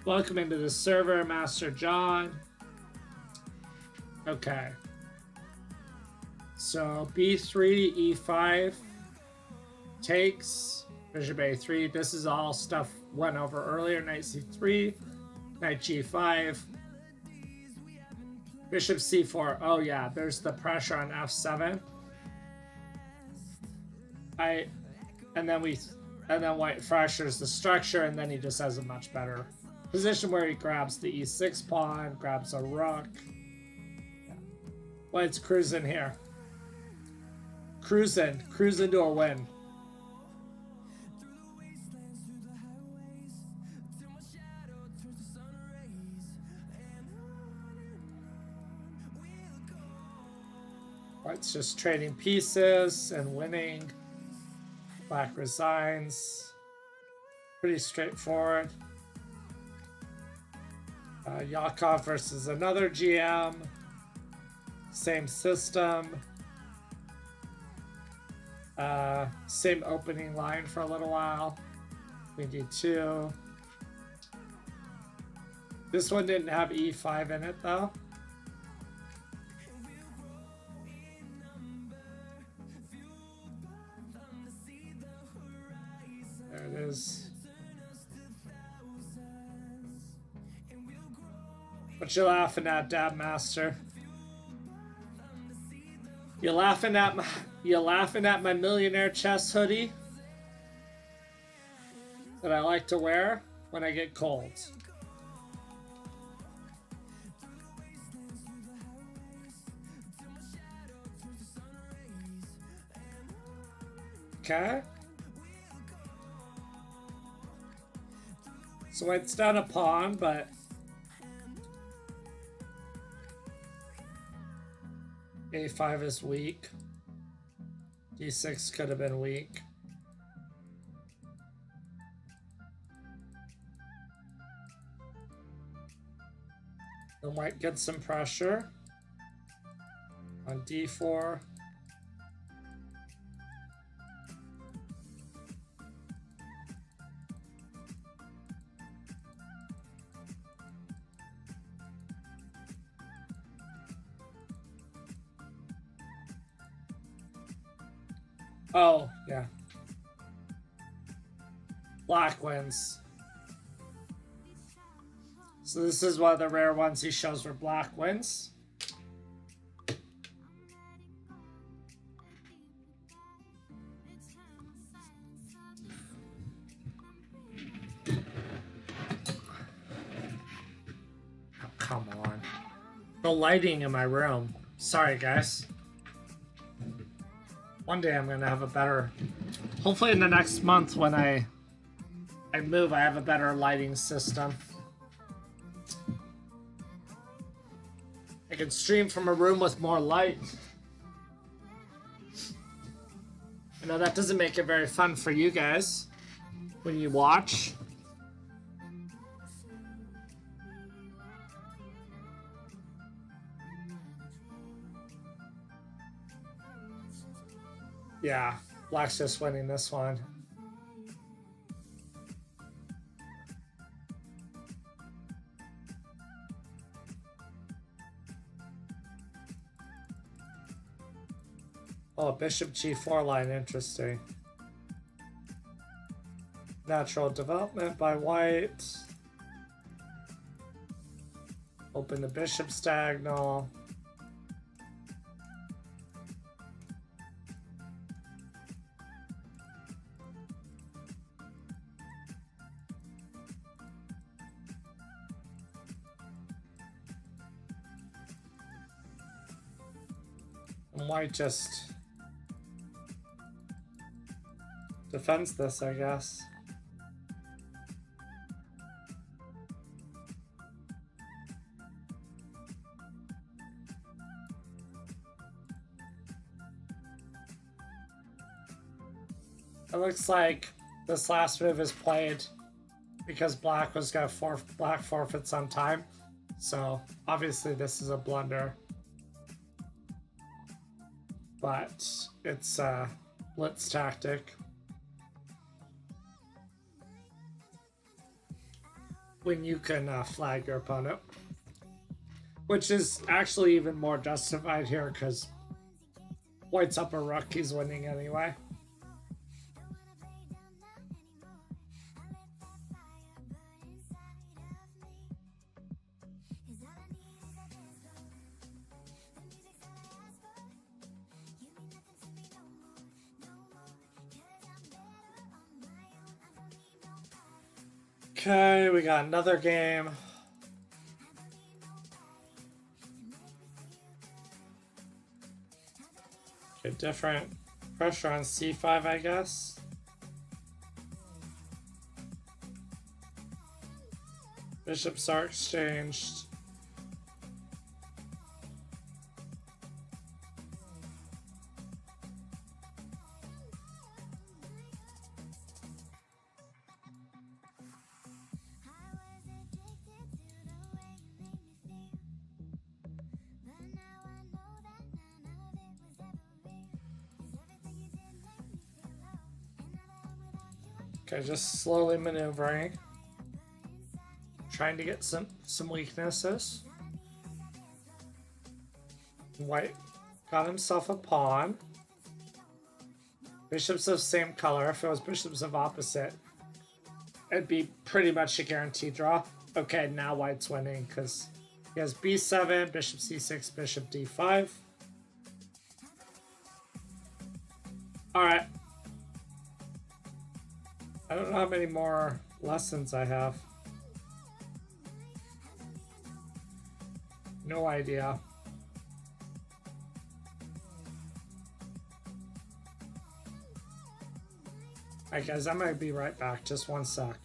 Speaker 1: Welcome into the server, Master John. Okay. So b3, e5 takes, bishop a3. This is all stuff went over earlier. Knight c3, knight g5. Bishop c4. Oh yeah, there's the pressure on f7. And then white fractures the structure, and then he just has a much better position where he grabs the e6 pawn, grabs a rook. Yeah. White's cruising here. Cruising to a win. White's just trading pieces and winning. Black resigns. Pretty straightforward. Yakov versus another GM. Same system. Same opening line for a little while. Queen d2. This one didn't have e5 in it though. There it is. What you laughing at, Dab Master? You laughing at my millionaire chess hoodie that I like to wear when I get colds. Okay. So it's down a pawn, but a5 is weak. d6 could have been weak. Then white gets some pressure on d4. Oh, yeah. Black wins. So this is one of the rare ones he shows where black wins. Oh, come on. No lighting in my room. Sorry, guys. One day I'm gonna have a better, hopefully in the next month when I move, I have a better lighting system. I can stream from a room with more light. I know that doesn't make it very fun for you guys when you watch. Yeah, black's just winning this one. Oh, bishop g4 line, interesting. Natural development by white. Open the bishop's diagonal. And white just defends this, I guess. It looks like this last move is played because black was gonna black forfeits on time. So obviously this is a blunder. But it's a blitz tactic. When you can flag your opponent. Which is actually even more justified here because white's up a rook, he's winning anyway. Okay, we got another game. Okay, different pressure on c5, I guess. Bishops are exchanged. Okay, just slowly maneuvering. Trying to get some weaknesses. White got himself a pawn. Bishops of same color. If it was bishops of opposite, it'd be pretty much a guaranteed draw. Okay, now white's winning because he has b7, bishop c6, bishop d5. Alright. I don't know how many more lessons I have. No idea. Alright guys, I might be right back. Just one sec.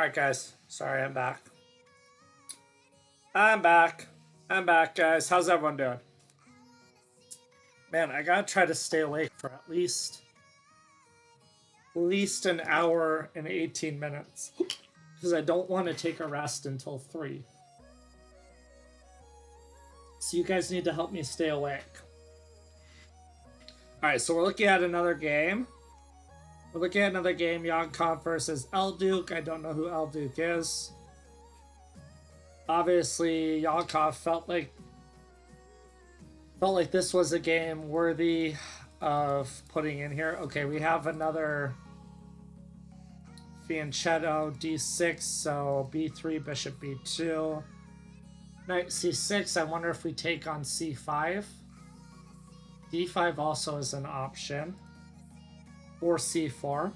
Speaker 1: Alright, guys. Sorry, I'm back. I'm back. I'm back, guys. How's everyone doing? Man, I gotta try to stay awake for at least an hour and 18 minutes. Because I don't want to take a rest until 3. So you guys need to help me stay awake. Alright, so we're looking at another game. We're looking at another game, Yonkov versus El Duke. I don't know who El Duke is. Obviously, Yonkov felt like this was a game worthy of putting in here. Okay, we have another Fianchetto d6, so b3, bishop b2. Knight c6, I wonder if we take on c5. d5 also is an option. Or c4.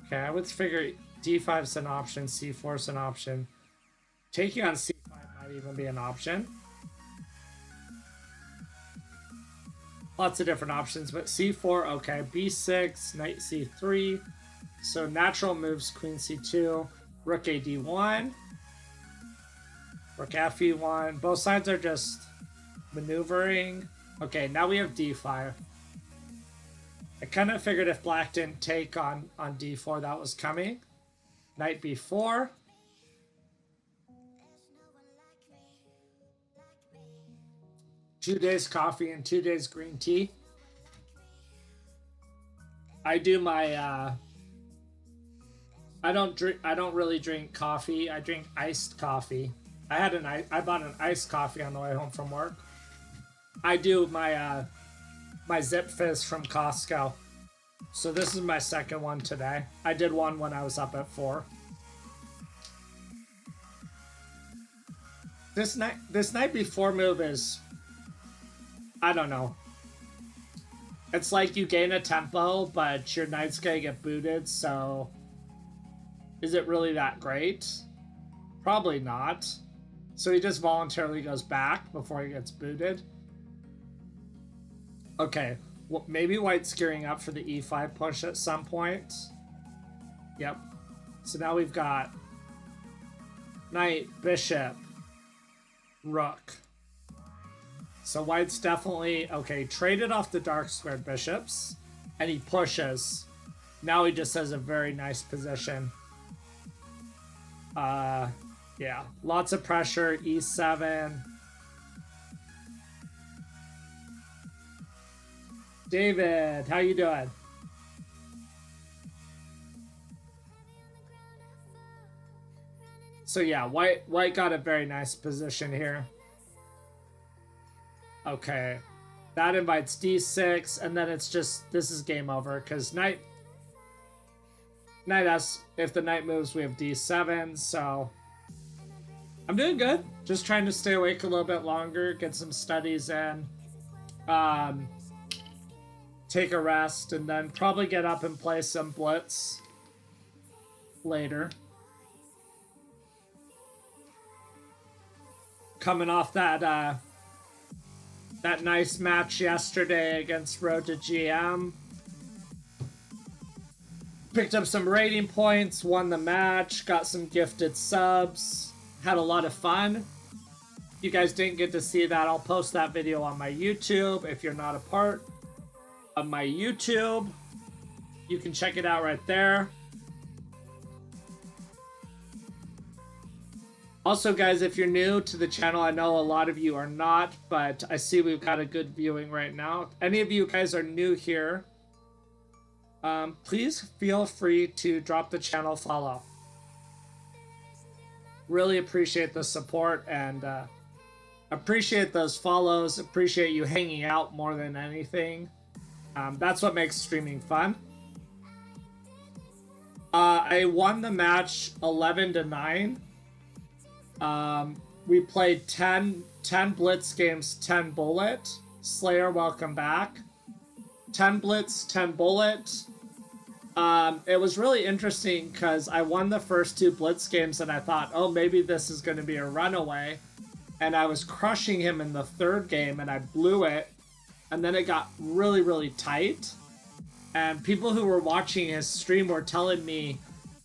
Speaker 1: Okay, I would figure d5 is an option, c4 is an option. Taking on c5 might even be an option. Lots of different options, but c4, okay. b6, knight c3. So natural moves, queen c2, rook a d1, rook fe1. Both sides are just maneuvering. Okay, now we have d5. I kind of figured if black didn't take on d4, that was coming. Knight b4. Two days coffee and 2 days green tea. I do my I don't really drink coffee. I drink iced coffee. I bought an iced coffee on the way home from work. I do my my Zip Fizz from Costco. So this is my second one today. I did one when I was up at 4. This knight b4 move is, I don't know. It's like you gain a tempo, but your knight's gonna get booted, so is it really that great? Probably not. So he just voluntarily goes back before he gets booted. Okay, well, maybe white's gearing up for the e5 push at some point. Yep. So now we've got knight, bishop, rook. So white's definitely, okay, traded off the dark squared bishops, and he pushes. Now he just has a very nice position. Yeah, lots of pressure, e7. David, how you doing? So yeah, white got a very nice position here. Okay, that invites d6, and then it's just, this is game over, because knight s, if the knight moves, we have d7, so I'm doing good. Just trying to stay awake a little bit longer, get some studies in, take a rest, and then probably get up and play some Blitz later. Coming off that that nice match yesterday against Road to GM. Picked up some rating points, won the match, got some gifted subs, had a lot of fun. If you guys didn't get to see that, I'll post that video on my YouTube. If you're not a part of my YouTube, you can check it out right there. Also, guys, if you're new to the channel, I know a lot of you are not, but I see we've got a good viewing right now. If any of you guys are new here, please feel free to drop the channel follow. Really appreciate the support and appreciate those follows. Appreciate you hanging out more than anything. That's what makes streaming fun. I won the match 11-9. We played 10 Blitz games, 10 Bullet. Slayer, welcome back. 10 Blitz, 10 Bullet. It was really interesting because I won the first 2 Blitz games and I thought, oh, maybe this is going to be a runaway. And I was crushing him in the 3rd game and I blew it. And then it got really, really tight. And people who were watching his stream were telling me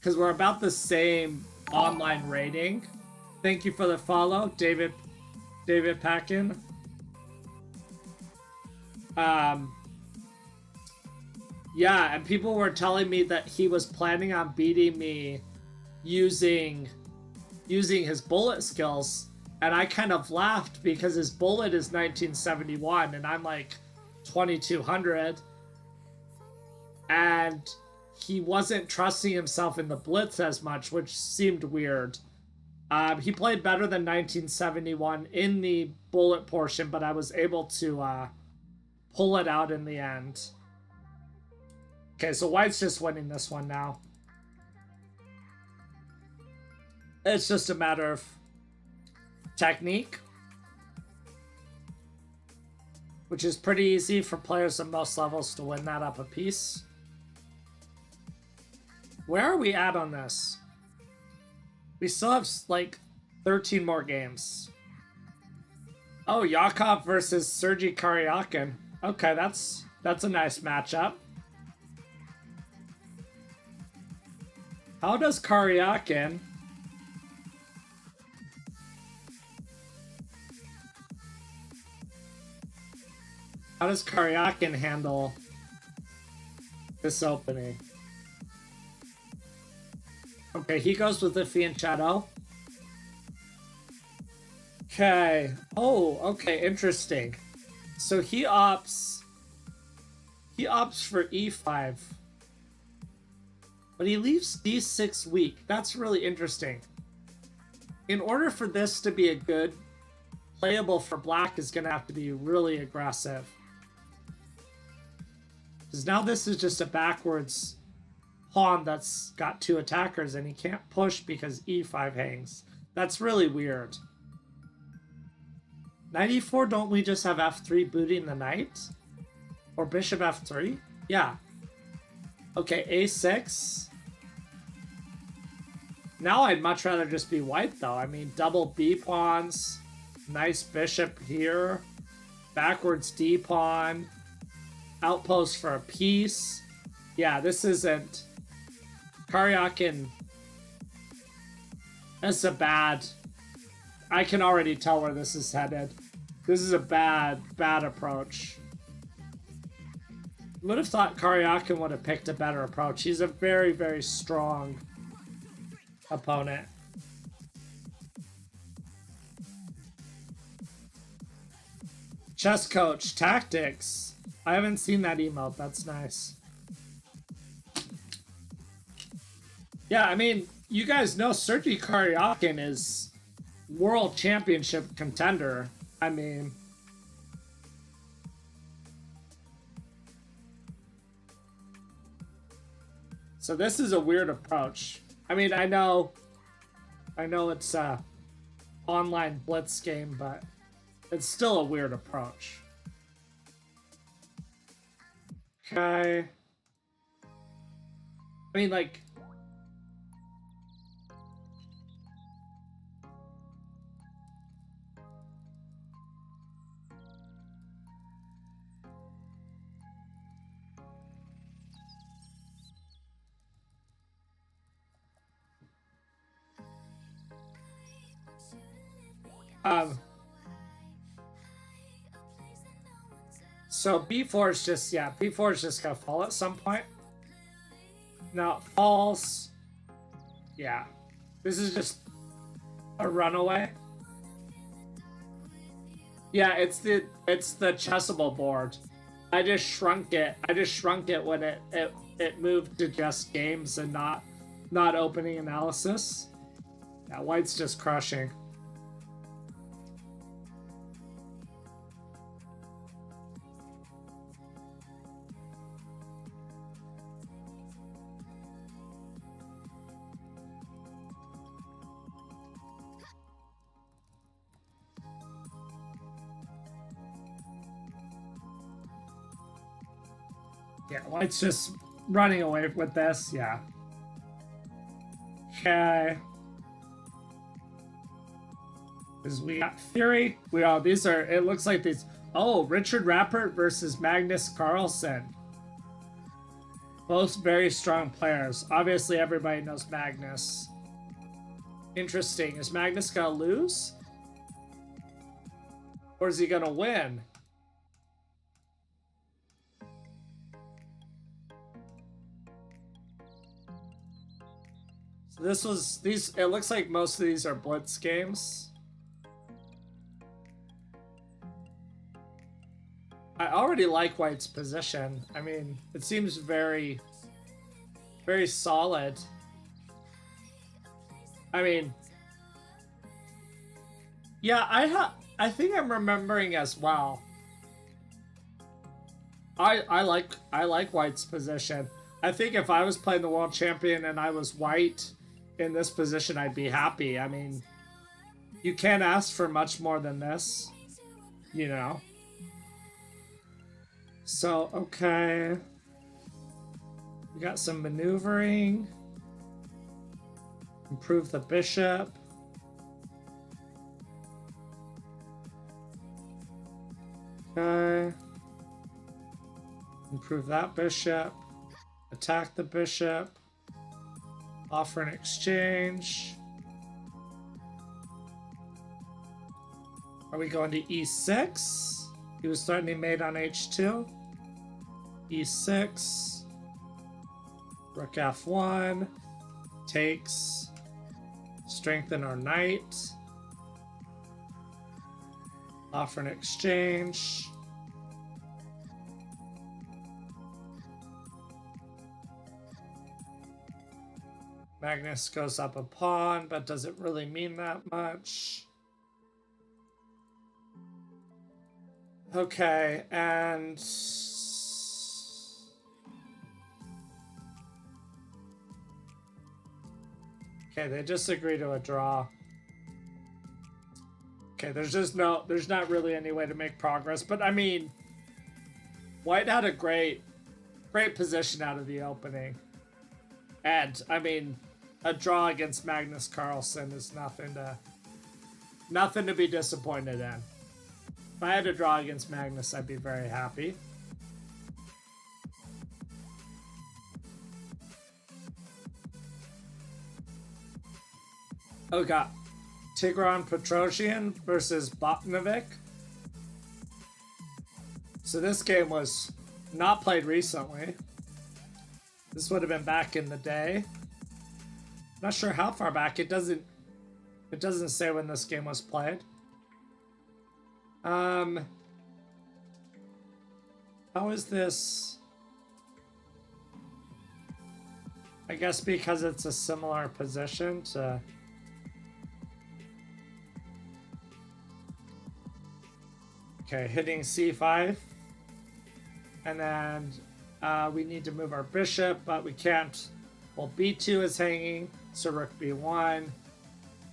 Speaker 1: because we're about the same online rating. Thank you for the follow, David Packin. Yeah, and people were telling me that he was planning on beating me using his bullet skills, and I kind of laughed because his bullet is 1971 and I'm like 2200, and he wasn't trusting himself in the blitz as much, which seemed weird. He played better than 1971 in the bullet portion, but I was able to pull it out in the end. Okay, so White's just winning this one now. It's just a matter of technique, which is pretty easy for players at most levels to win that up a piece. Where are we at on this? We still have like 13 more games. Oh, Yakov versus Sergei Karyakin. Okay, that's a nice matchup. How does Karyakin handle this opening? Okay, he goes with the fianchetto. Okay. Oh, okay, interesting. So he opts for e5. But he leaves d6 weak. That's really interesting. In order for this to be a good playable for black is going to have to be really aggressive. Because now this is just a backwards pawn that's got two attackers and he can't push because e5 hangs. That's really weird. 94, don't we just have f3 booting the knight? Or bishop f3? Yeah. Okay, a6. Now I'd much rather just be white, though. I mean, double b pawns. Nice bishop here. Backwards d pawn. Outpost for a piece. Yeah, this isn't... Karyakin... That's a bad... I can already tell where this is headed. This is a bad approach. Would have thought Karyakin would have picked a better approach. He's a very, very strong opponent. Chess coach, tactics. I haven't seen that emote. That's nice. Yeah, I mean, you guys know Sergei Karyakin is world championship contender. I mean... So this is a weird approach. I mean, I know it's a online blitz game, but it's still a weird approach. Okay. I mean, like... So b4 is just, yeah, b4 is just gonna fall at some point. Now it falls. Yeah. This is just a runaway. Yeah, it's the Chessable board. I just shrunk it. When it moved to just games and not opening analysis. Yeah, white's just crushing. Yeah, white's just running away with this. Yeah. Okay. Because we got Fury. These are, it looks like these. Oh, Richard Rappert versus Magnus Carlsen. Both very strong players. Obviously, everybody knows Magnus. Interesting. Is Magnus gonna lose? Or is he gonna win? So this was these. It looks like most of these are blitz games. I already like White's position. I mean, it seems very, very solid. I mean, yeah, I think I'm remembering as well. I like White's position. I think if I was playing the world champion and I was White in this position, I'd be happy. I mean, you can't ask for much more than this, you know. So, okay. We got some maneuvering. Improve the bishop. Okay. Improve that bishop. Attack the bishop. Offer an exchange. Are we going to e6? He was threatening mate on h2. e6. Rook f1. Takes. Strengthen our knight. Offer an exchange. Magnus goes up a pawn, but doesn't really mean that much. Okay, and okay, they just agree to a draw. Okay, there's not really any way to make progress, but I mean, White had a great position out of the opening. And I mean, a draw against Magnus Carlsen is nothing to be disappointed in. If I had a draw against Magnus, I'd be very happy. Oh god. Tigran Petrosian versus Botnovic. So this game was not played recently. This would have been back in the day. Not sure how far back. It doesn't say when this game was played. How is this? I guess because it's a similar position to... Okay, hitting c5. And then we need to move our bishop, but we can't. Well, b2 is hanging, so rook b1.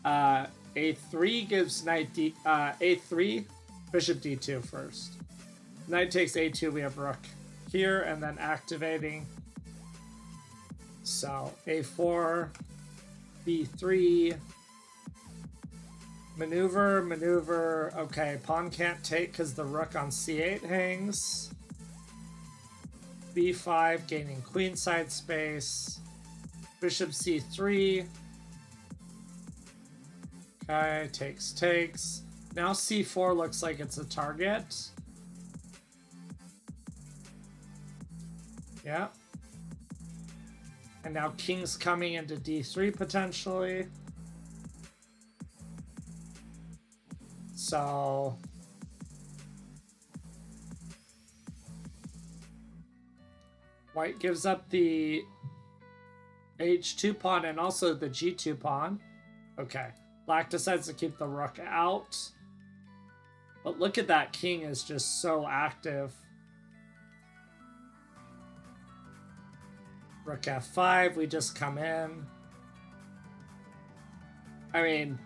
Speaker 1: a3 gives knight d... a3, bishop d2 first. Knight takes a2, we have rook here, and then activating. So, a4, b3... Maneuver, okay, pawn can't take because the rook on c8 hangs. b5, gaining queenside space. Bishop c3. Okay, takes. Now c4 looks like it's a target. Yeah. And now king's coming into d3 potentially. So White gives up the h2 pawn and also the g2 pawn. Okay. Black decides to keep the rook out. But look at that, king is just so active. Rook f5, we just come in. I mean,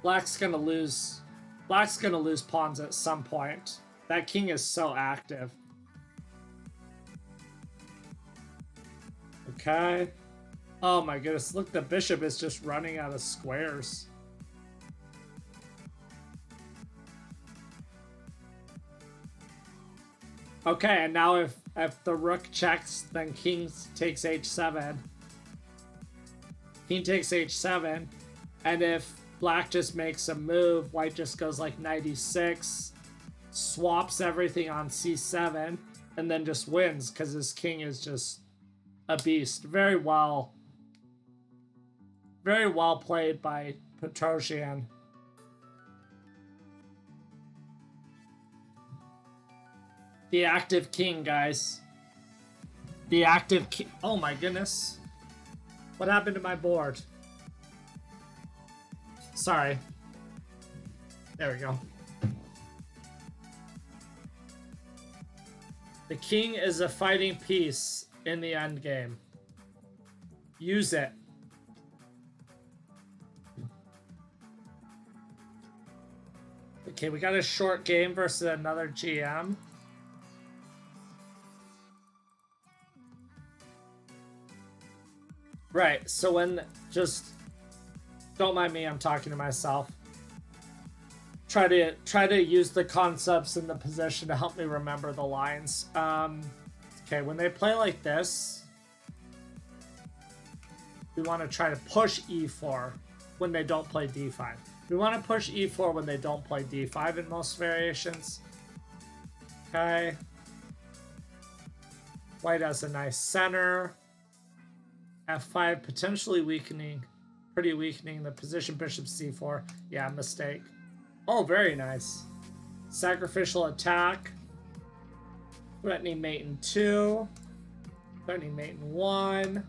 Speaker 1: Black's gonna lose pawns at some point. That king is so active. Okay. Oh my goodness, look, the bishop is just running out of squares. Okay, and now if the rook checks, then king takes h7. King takes h7, and if black just makes a move, white just goes like knight e6, swaps everything on c7, and then just wins because his king is just a beast. Very well played by Petrosian. The active king, guys. The active king. Oh my goodness. What happened to my board? Sorry. There we go. The king is a fighting piece in the end game. Use it. Okay, we got a short game versus another GM. Right, so when, just don't mind me, I'm talking to myself. Try to use the concepts in the position to help me remember the lines. Okay, when they play like this, we want to try to push e4 when they don't play d5. We want to push e4 when they don't play d5 in most variations. Okay. White has a nice center. f5 potentially weakening, pretty weakening the position. Bishop c4. Yeah, mistake. Oh, very nice. Sacrificial attack. Threatening mate in 2. Threatening mate in 1.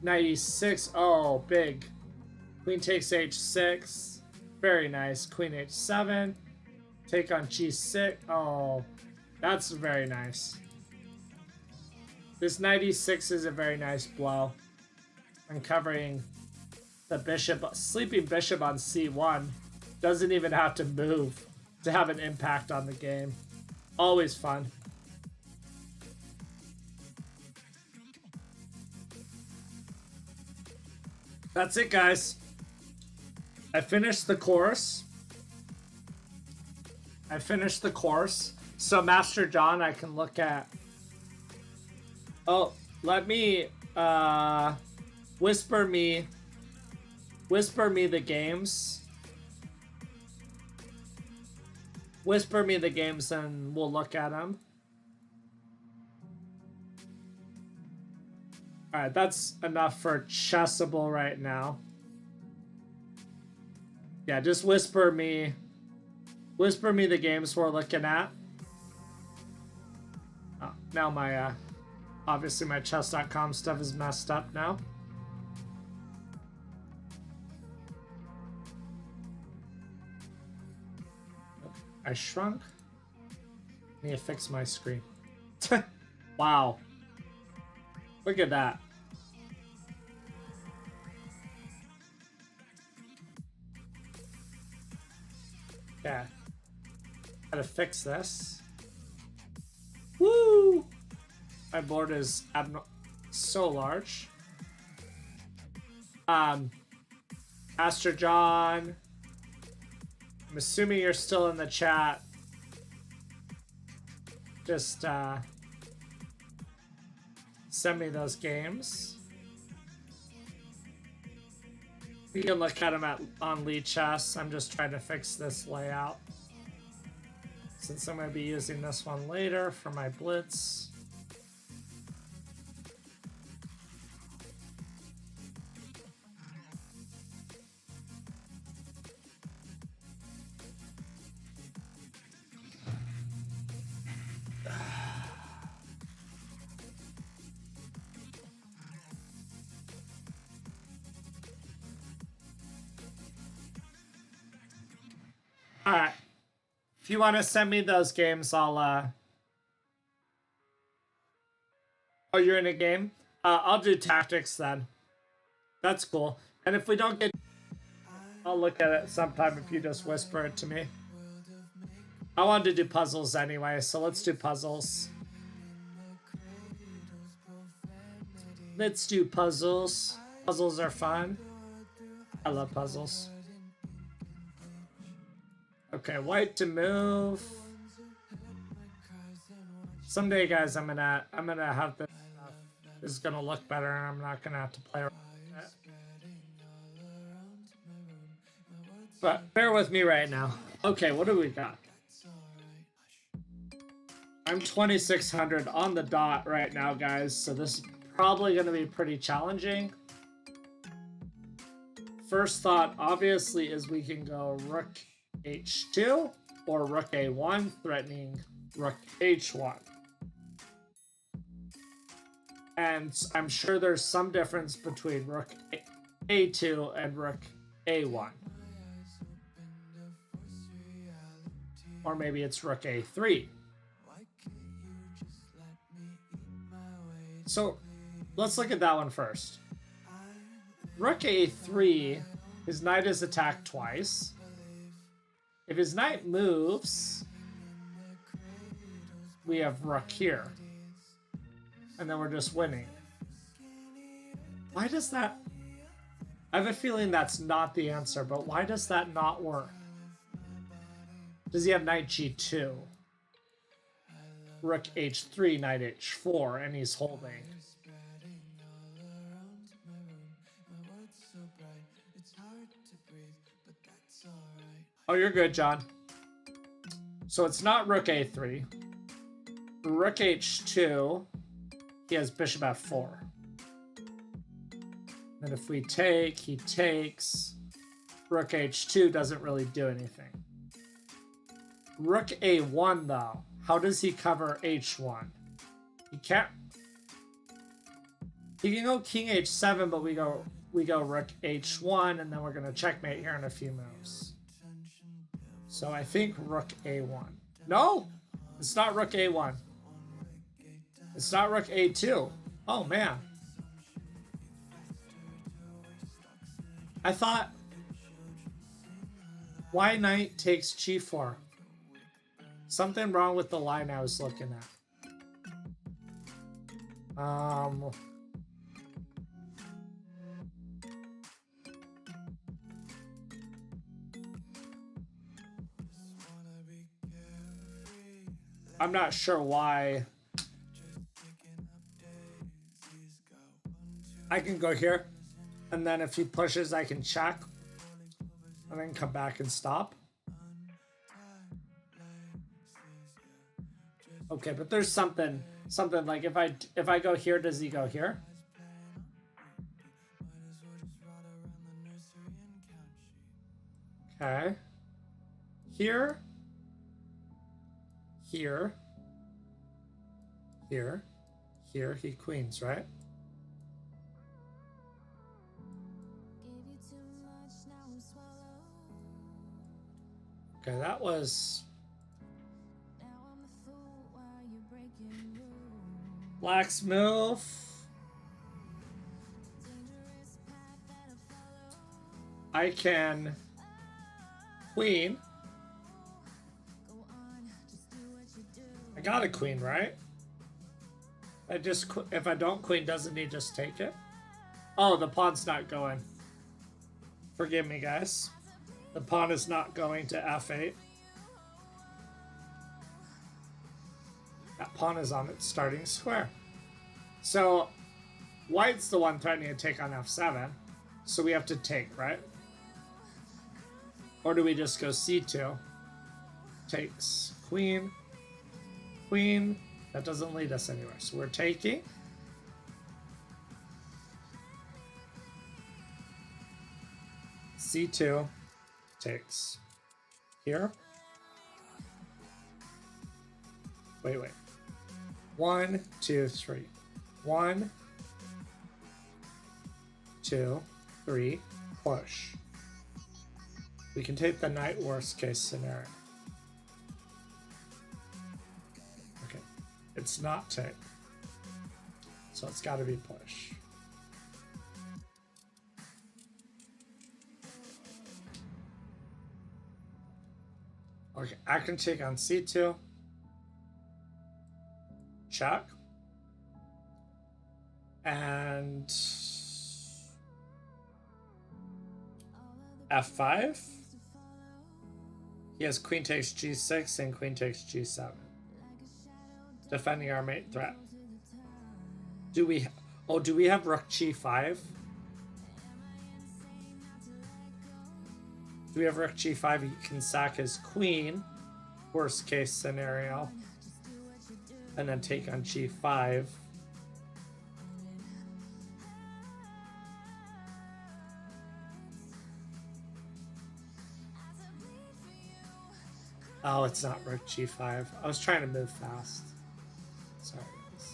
Speaker 1: Knight e6. Oh, big. Queen takes h6. Very nice. Queen h7. Take on g6. Oh, that's very nice. This knight e6 is a very nice blow. Uncovering the bishop, sleeping bishop on c1. Doesn't even have to move to have an impact on the game. Always fun. That's it, guys. I finished the course. So Master John, I can look at... Oh, let me whisper me the games. Whisper me the games and we'll look at them. Alright, that's enough for Chessable right now. Yeah, just whisper me the games we're looking at. Oh, now my obviously my chess.com stuff is messed up now. I shrunk. I need to fix my screen. Wow. Look at that. Okay. Gotta fix this. Woo! My board is so large. Master John. I'm assuming you're still in the chat. Just send me those games. You can look at them on Lee Chess. I'm just trying to fix this layout, since I'm going to be using this one later for my blitz. Alright. If you want to send me those games, I'll, Oh, you're in a game? I'll do tactics then. That's cool. And if we don't get... I'll look at it sometime if you just whisper it to me. I wanted to do puzzles anyway, so let's do puzzles. Let's do puzzles. Puzzles are fun. I love puzzles. Okay, white to move. Someday, guys, I'm gonna have this stuff. This is gonna look better, and I'm not gonna have to play around with it. But bear with me right now. Okay, what do we got? I'm 2600 on the dot right now, guys, so this is probably going to be pretty challenging. First thought, obviously, is we can go rook h2 or rook a1, threatening rook h1. And I'm sure there's some difference between rook a2 and rook a1. Or maybe it's rook a3. So let's look at that one first. Rook a3, his knight is attacked twice. If his knight moves, we have rook here. And then we're just winning. Why does that... I have a feeling that's not the answer, but why does that not work? Does he have knight g2? Rook h3, knight h4, and he's holding. Oh, you're good, John. So it's not rook a3. Rook h2, he has bishop f4. And if we take, he takes. Rook h2 doesn't really do anything. Rook a1, though. How does he cover h1? He can't. He can go king h7, but we go rook h1, and then we're gonna checkmate here in a few moves. So I think rook a1. No, it's not rook a1. It's not rook a2. Oh man. I thought. Why knight takes g4? Something wrong with the line I was looking at. I'm not sure why. I can go here, and then if he pushes, I can check, and then come back and stop. Okay, but there's something like if I go here, does he go here? Okay. Here. Here. Here. Here. He queens, right? Okay, that was... Black's move. I can queen. I got a queen, right? If I don't queen, doesn't he just take it? Oh, the pawn's not going. Forgive me, guys. The pawn is not going to f8. That pawn is on its starting square. So white's the one threatening to take on f7. So we have to take, right? Or do we just go c2? Takes queen. Queen. That doesn't lead us anywhere. So we're taking. c2 takes here. Wait. 1, 2, 3. 1, 2, 3, push. We can take the knight worst case scenario. Okay, it's not take. So it's got to be push. Okay, I can take on c2. Check. And f5. He has queen takes g6 and queen takes g7. defending our mate threat. Do we... Oh, do we have rook g5? Do we have rook g5? He can sack his queen. Worst case scenario. And then take on g5. Oh, it's not rook g5. I was trying to move fast. Sorry, guys.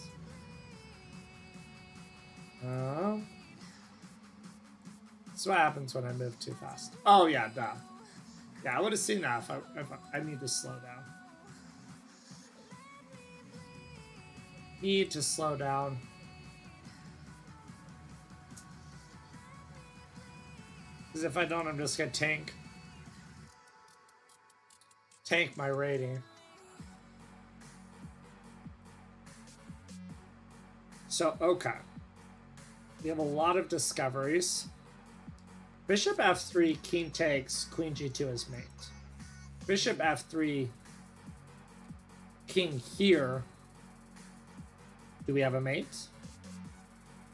Speaker 1: This is what happens when I move too fast. Oh, yeah, duh. Yeah, I would have seen that if I need to slow down. Need to slow down. Because if I don't, I'm just going to tank my rating. So, okay. We have a lot of discoveries. Bishop f3, king takes, queen g2 is mate. Bishop f3, king here. Do we have a mate?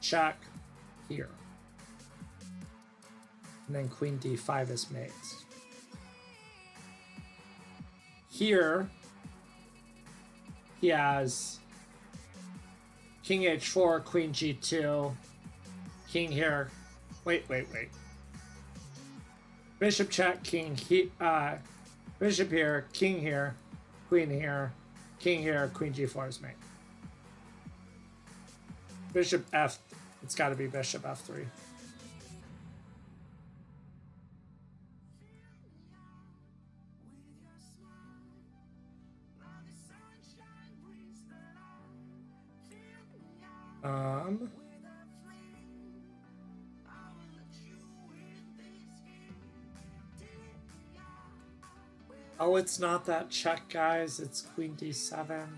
Speaker 1: Check here. And then queen d5 is mate. Here, he has king h4, queen g2, king here. Wait. Bishop check, king bishop here, king here, queen here, king here, queen g4 is mate. Bishop f, it's got to be bishop f3. Oh, it's not that check, guys. It's queen d7.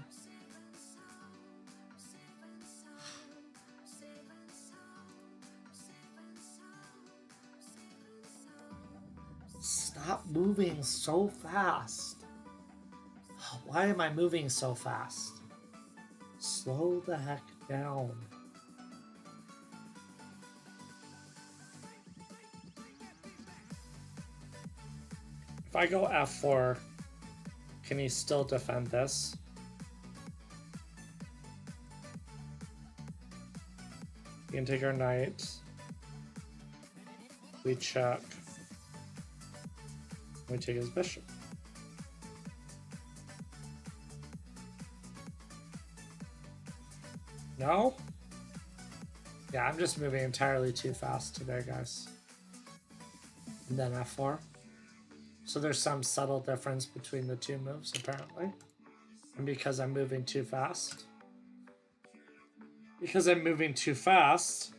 Speaker 1: Stop moving so fast. Why am I moving so fast? Slow the heck down. If I go f4, can he still defend this? We can take our knight. We check. We take his bishop. No? Yeah, I'm just moving entirely too fast today, guys. And then f4. So there's some subtle difference between the two moves, apparently. And because I'm moving too fast. Because I'm moving too fast.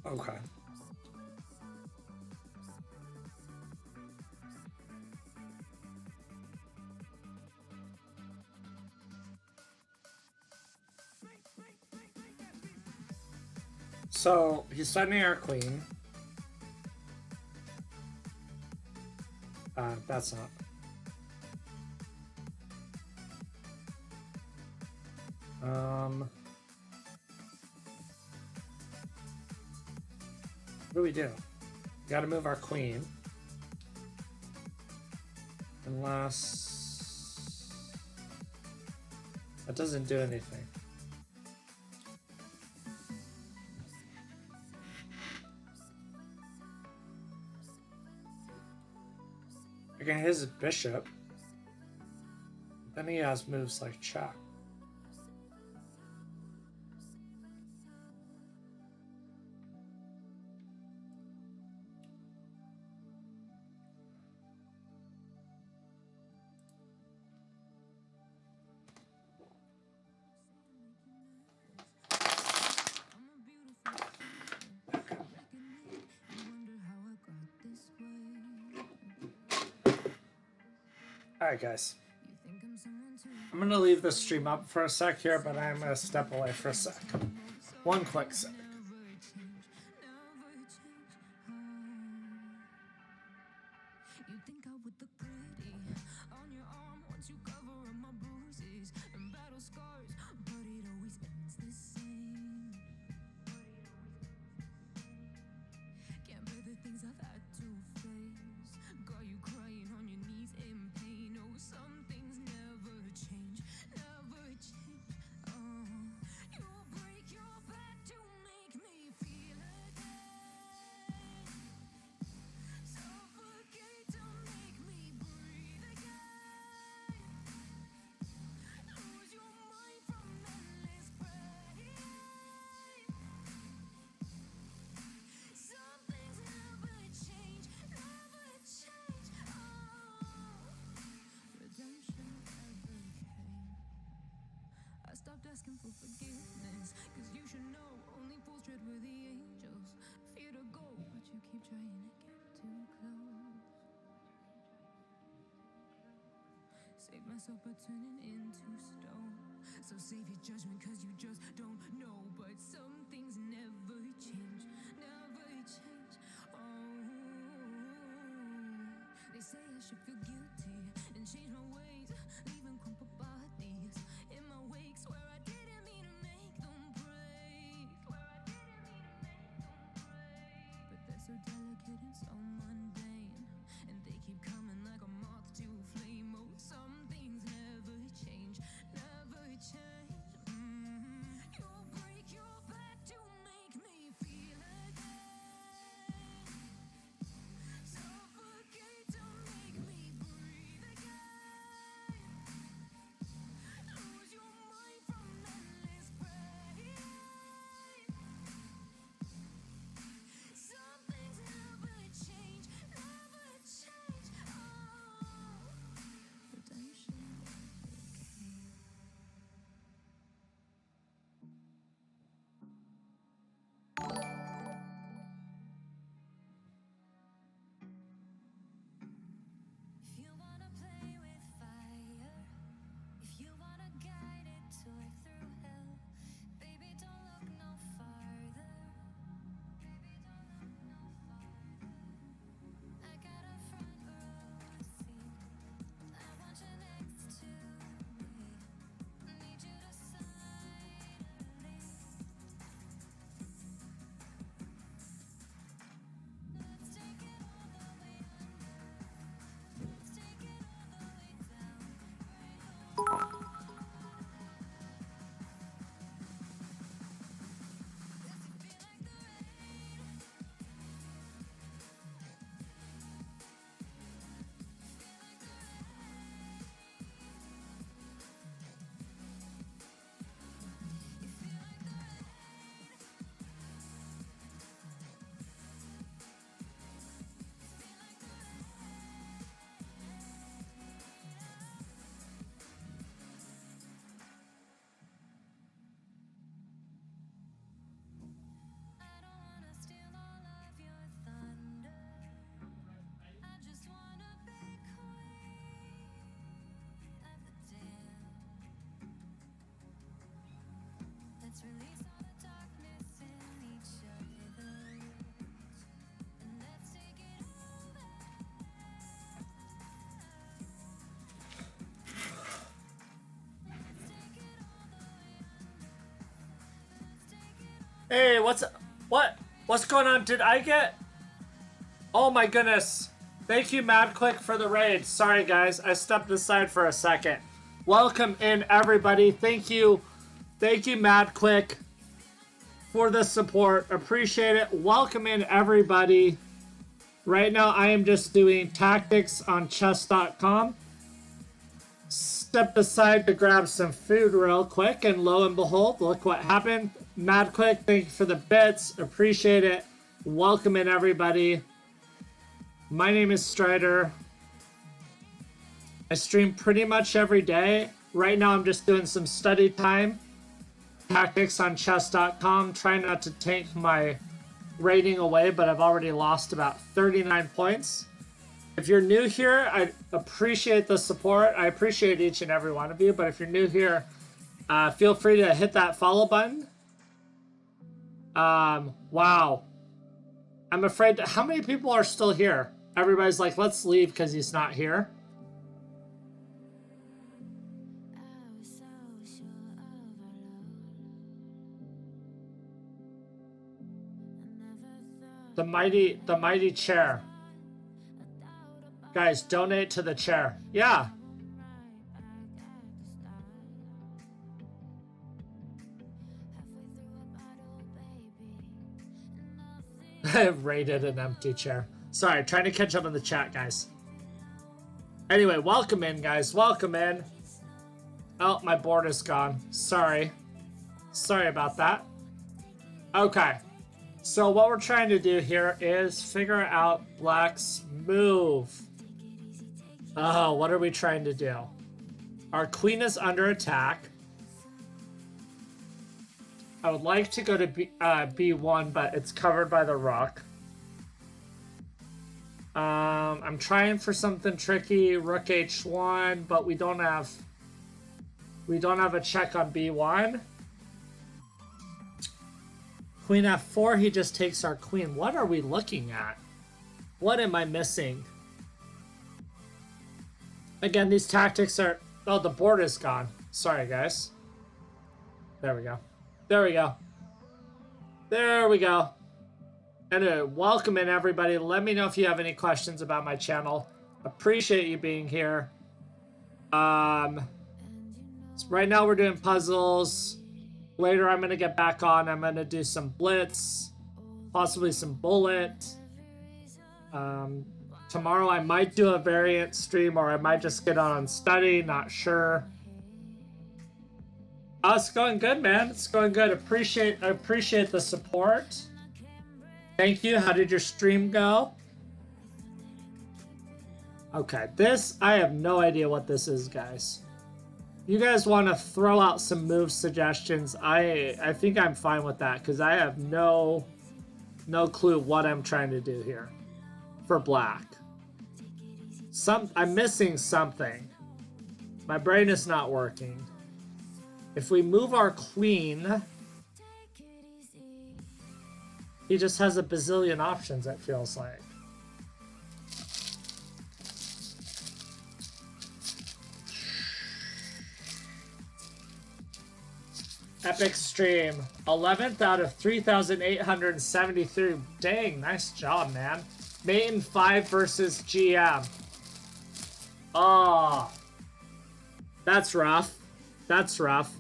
Speaker 1: Okay. So he's threatening our queen. That's not. What do we do? We gotta move our queen. Unless... That doesn't do anything. Again, his bishop. Then he has moves like check. Alright, guys. I'm gonna leave the stream up for a sec here, but I'm gonna step away for a sec. One quick sec.
Speaker 3: You think I would look pretty on your arm once you cover up my bruises and battle scars, but it always ends the same. Can't bear the things I've had to face. Got you crying on your knees in pain. Oh, some things never change, never change. You'll break your back to make me feel again. Suffocate to make me breathe again. Lose your mind from endless pain. Some things never change, never change. Redemption never came. I stopped asking for forgiveness, 'cause you should know only fools tread where the angels fear to go, but you keep trying to get too close. Save myself by turning into stone. So save your judgment, 'cause you just don't know. But some things never change, never change. They say I should feel guilty and change my ways, leaving crumpled bodies in my wake. Swear I didn't mean to make them break. But they're so delicate and so mundane, and they keep coming like a moth to a flame. Oh, some things never change, never change. You'll break your back to make me feel again. Suffocate to make me breathe again. Lose your mind from endless pain. Some things never change, never change. Redemption never came. If you wanna play with fire, if you wanna guide it toward through hell, baby, don't look no farther. I got a front row seat. I want you next to me. Need you to silently. Let's take it all the way under. Let's take it all the way down. Break the wall. Does it feel like the rain? Feel like the rain? You feel like the rain? Feel like the I don't wanna steal all of your thunder. I just wanna be queen of the dam. Let's release all the darkness in each other, and let's take it over. Let's take it all the way under. Let's take it all.
Speaker 1: Hey, what's going on? Did I get... Oh my goodness. Thank you, MadQuick, for the raid. Sorry, guys. I stepped aside for a second. Welcome in, everybody. Thank you, MadQuick, for the support. Appreciate it. Welcome in, everybody. Right now, I am just doing tactics on chess.com. Stepped aside to grab some food real quick, and lo and behold, look what happened. MadQuick, thank you for the bits. Appreciate it. Welcome in, everybody. My name is Strider. I stream pretty much every day. Right now, I'm just doing some study time. Tactics on chess.com. Trying not to tank my rating away, but I've already lost about 39 points. If you're new here, I appreciate the support. I appreciate each and every one of you. But if you're new here, feel free to hit that follow button. Wow. I'm afraid. How many people are still here? Everybody's like, let's leave because he's not here. The mighty chair. Guys, donate to the chair. Yeah. I rated an empty chair. Sorry, trying to catch up in the chat, guys. Anyway, welcome in, guys. Welcome in. Oh, my board is gone. Sorry. Sorry about that. Okay. So what we're trying to do here is figure out Black's move. Oh, what are we trying to do? Our queen is under attack. I would like to go to B1, but it's covered by the rook. I'm trying for something tricky, rook H1, but we don't have a check on B1. Queen F4, he just takes our queen. What are we looking at? What am I missing? Again, these tactics are... Oh, the board is gone. Sorry, guys. There we go. There we go. There we go. Anyway, welcome in, everybody. Let me know if you have any questions about my channel. Appreciate you being here. So right now we're doing puzzles. Later I'm going to get back on. I'm going to do some blitz. Possibly some bullet. Tomorrow I might do a variant stream, or I might just get on study. Not sure. Oh, it's going good, man. It's going good. I appreciate the support. Thank you. How did your stream go? Okay, this, I have no idea what this is, guys. You guys want to throw out some move suggestions? I think I'm fine with that, because I have no clue what I'm trying to do here for Black. I'm missing something. My brain is not working. If we move our queen, he just has a bazillion options, it feels like. Epic stream. 11th out of 3,873. Dang, nice job, man. Mate in 5 versus GM. Oh, that's rough. That's rough.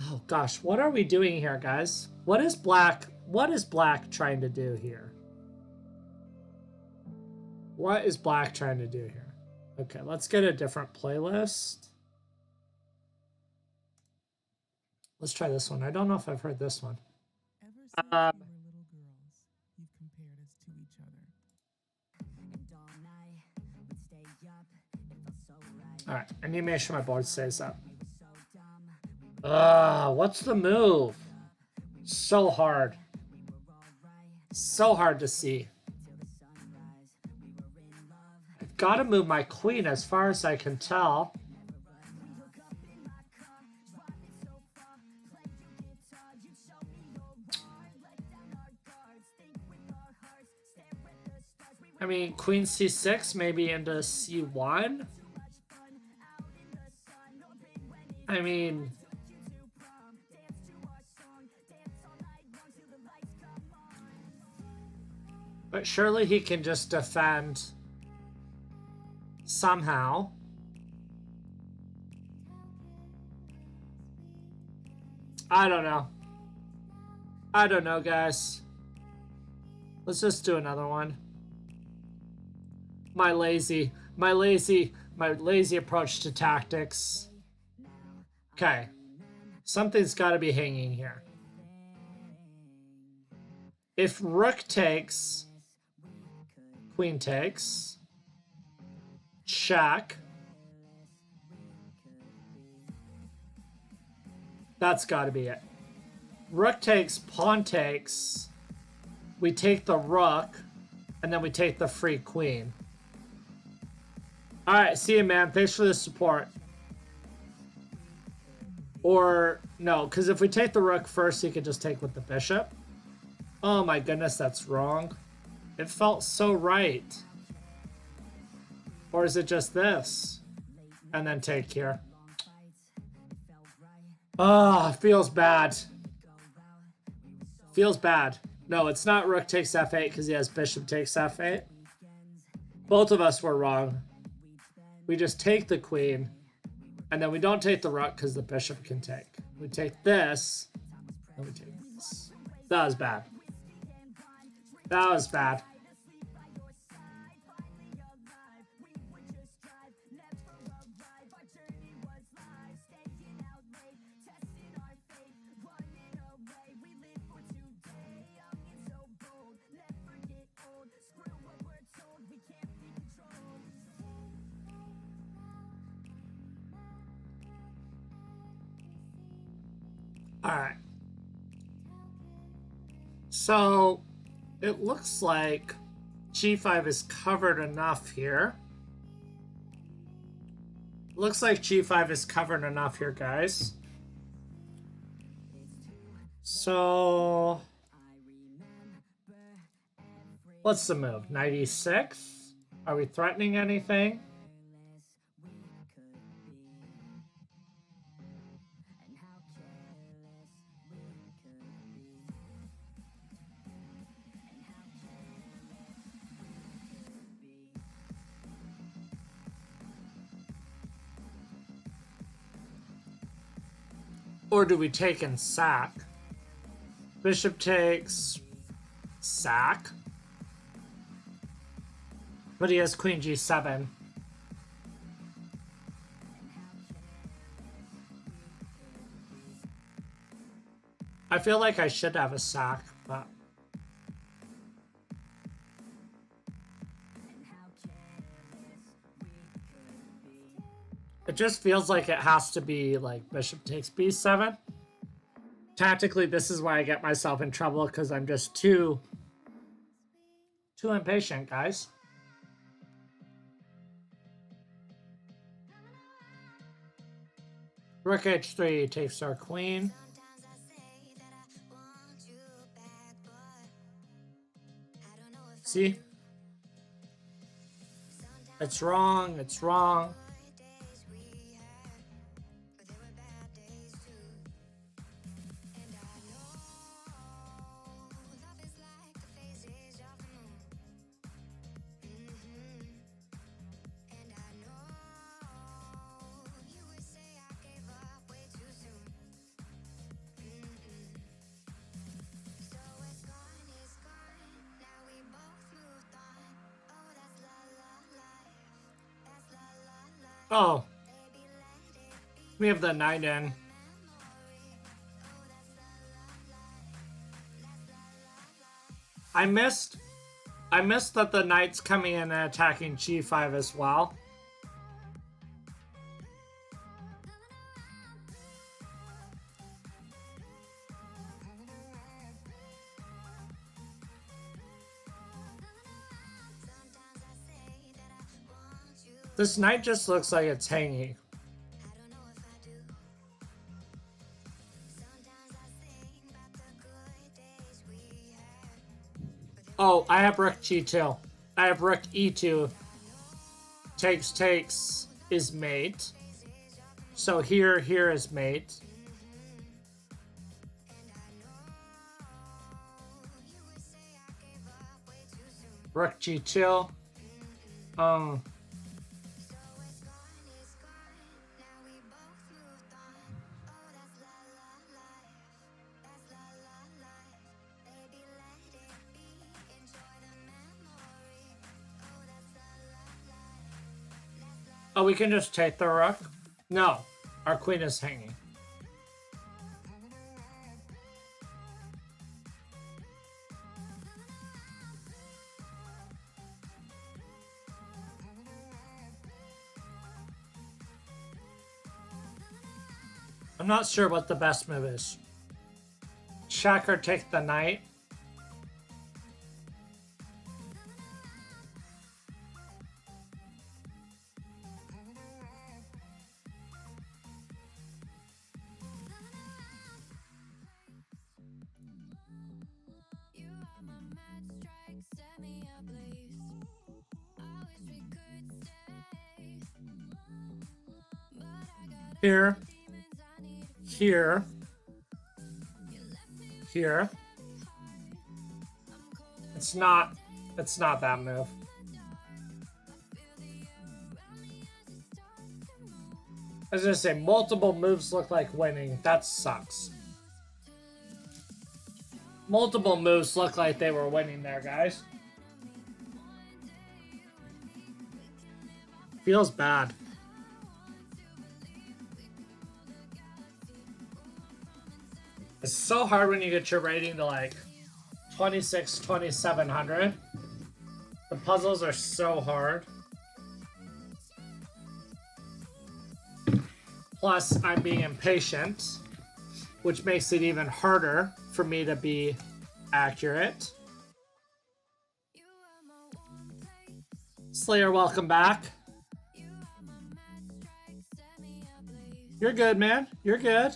Speaker 1: Oh gosh, what are we doing here, guys? What is Black trying to do here? What is Black trying to do here? Okay, let's get a different playlist. Let's try this one. I don't know if I've heard this one.
Speaker 5: Ever since we were little girls, you've compared us to each other.
Speaker 1: All right, I need to make sure my board stays up. What's the move? So hard. So hard to see. I've got to move my queen as far as I can tell. I mean, queen c6, maybe into c1. I mean... But surely he can just defend somehow. I don't know. I don't know, guys. Let's just do another one. My lazy approach to tactics. Okay. Something's got to be hanging here. If rook takes, queen takes, check. That's got to be it. Rook takes, pawn takes. We take the rook. And then we take the free queen. Alright, see you, man. Thanks for the support. Or, no, because if we take the rook first, you could just take with the bishop. Oh my goodness, that's wrong. It felt so right. Or is it just this? And then take here. Ah, feels bad. Feels bad. No, it's not rook takes f8 because he has bishop takes f8. Both of us were wrong. We just take the queen. And then we don't take the rook because the bishop can take. We take this. And we take this. That was bad. That was bad. Alright. So, it looks like g5 is covered enough here. Looks like g5 is covered enough here, guys. So, what's the move? Knight e6? Are we threatening anything? Or do we take and sack? Bishop takes, sack. But he has queen g7. I feel like I should have a sack, but... It just feels like it has to be like bishop takes b7. Tactically, this is why I get myself in trouble because I'm just too impatient, guys. Rook h3 takes our queen. See? It's wrong, it's wrong. Oh, we have the knight in. I missed that the knight's coming in and attacking g5 as well. This knight just looks like it's hanging. Oh, I have rook g2. I have rook e2. Takes is mate. So here is mate. Rook g2. Oh, we can just take the rook? No, our queen is hanging. I'm not sure what the best move is. Check or take the knight. here, here, here. It's not that move. I was gonna say multiple moves look like winning. That sucks. Multiple moves look like they were winning there, guys. Feels bad. It's so hard when you get your rating to like 26, 2700. The puzzles are so hard. Plus, I'm being impatient, which makes it even harder for me to be accurate. Slayer, welcome back. You're good, man. You're good.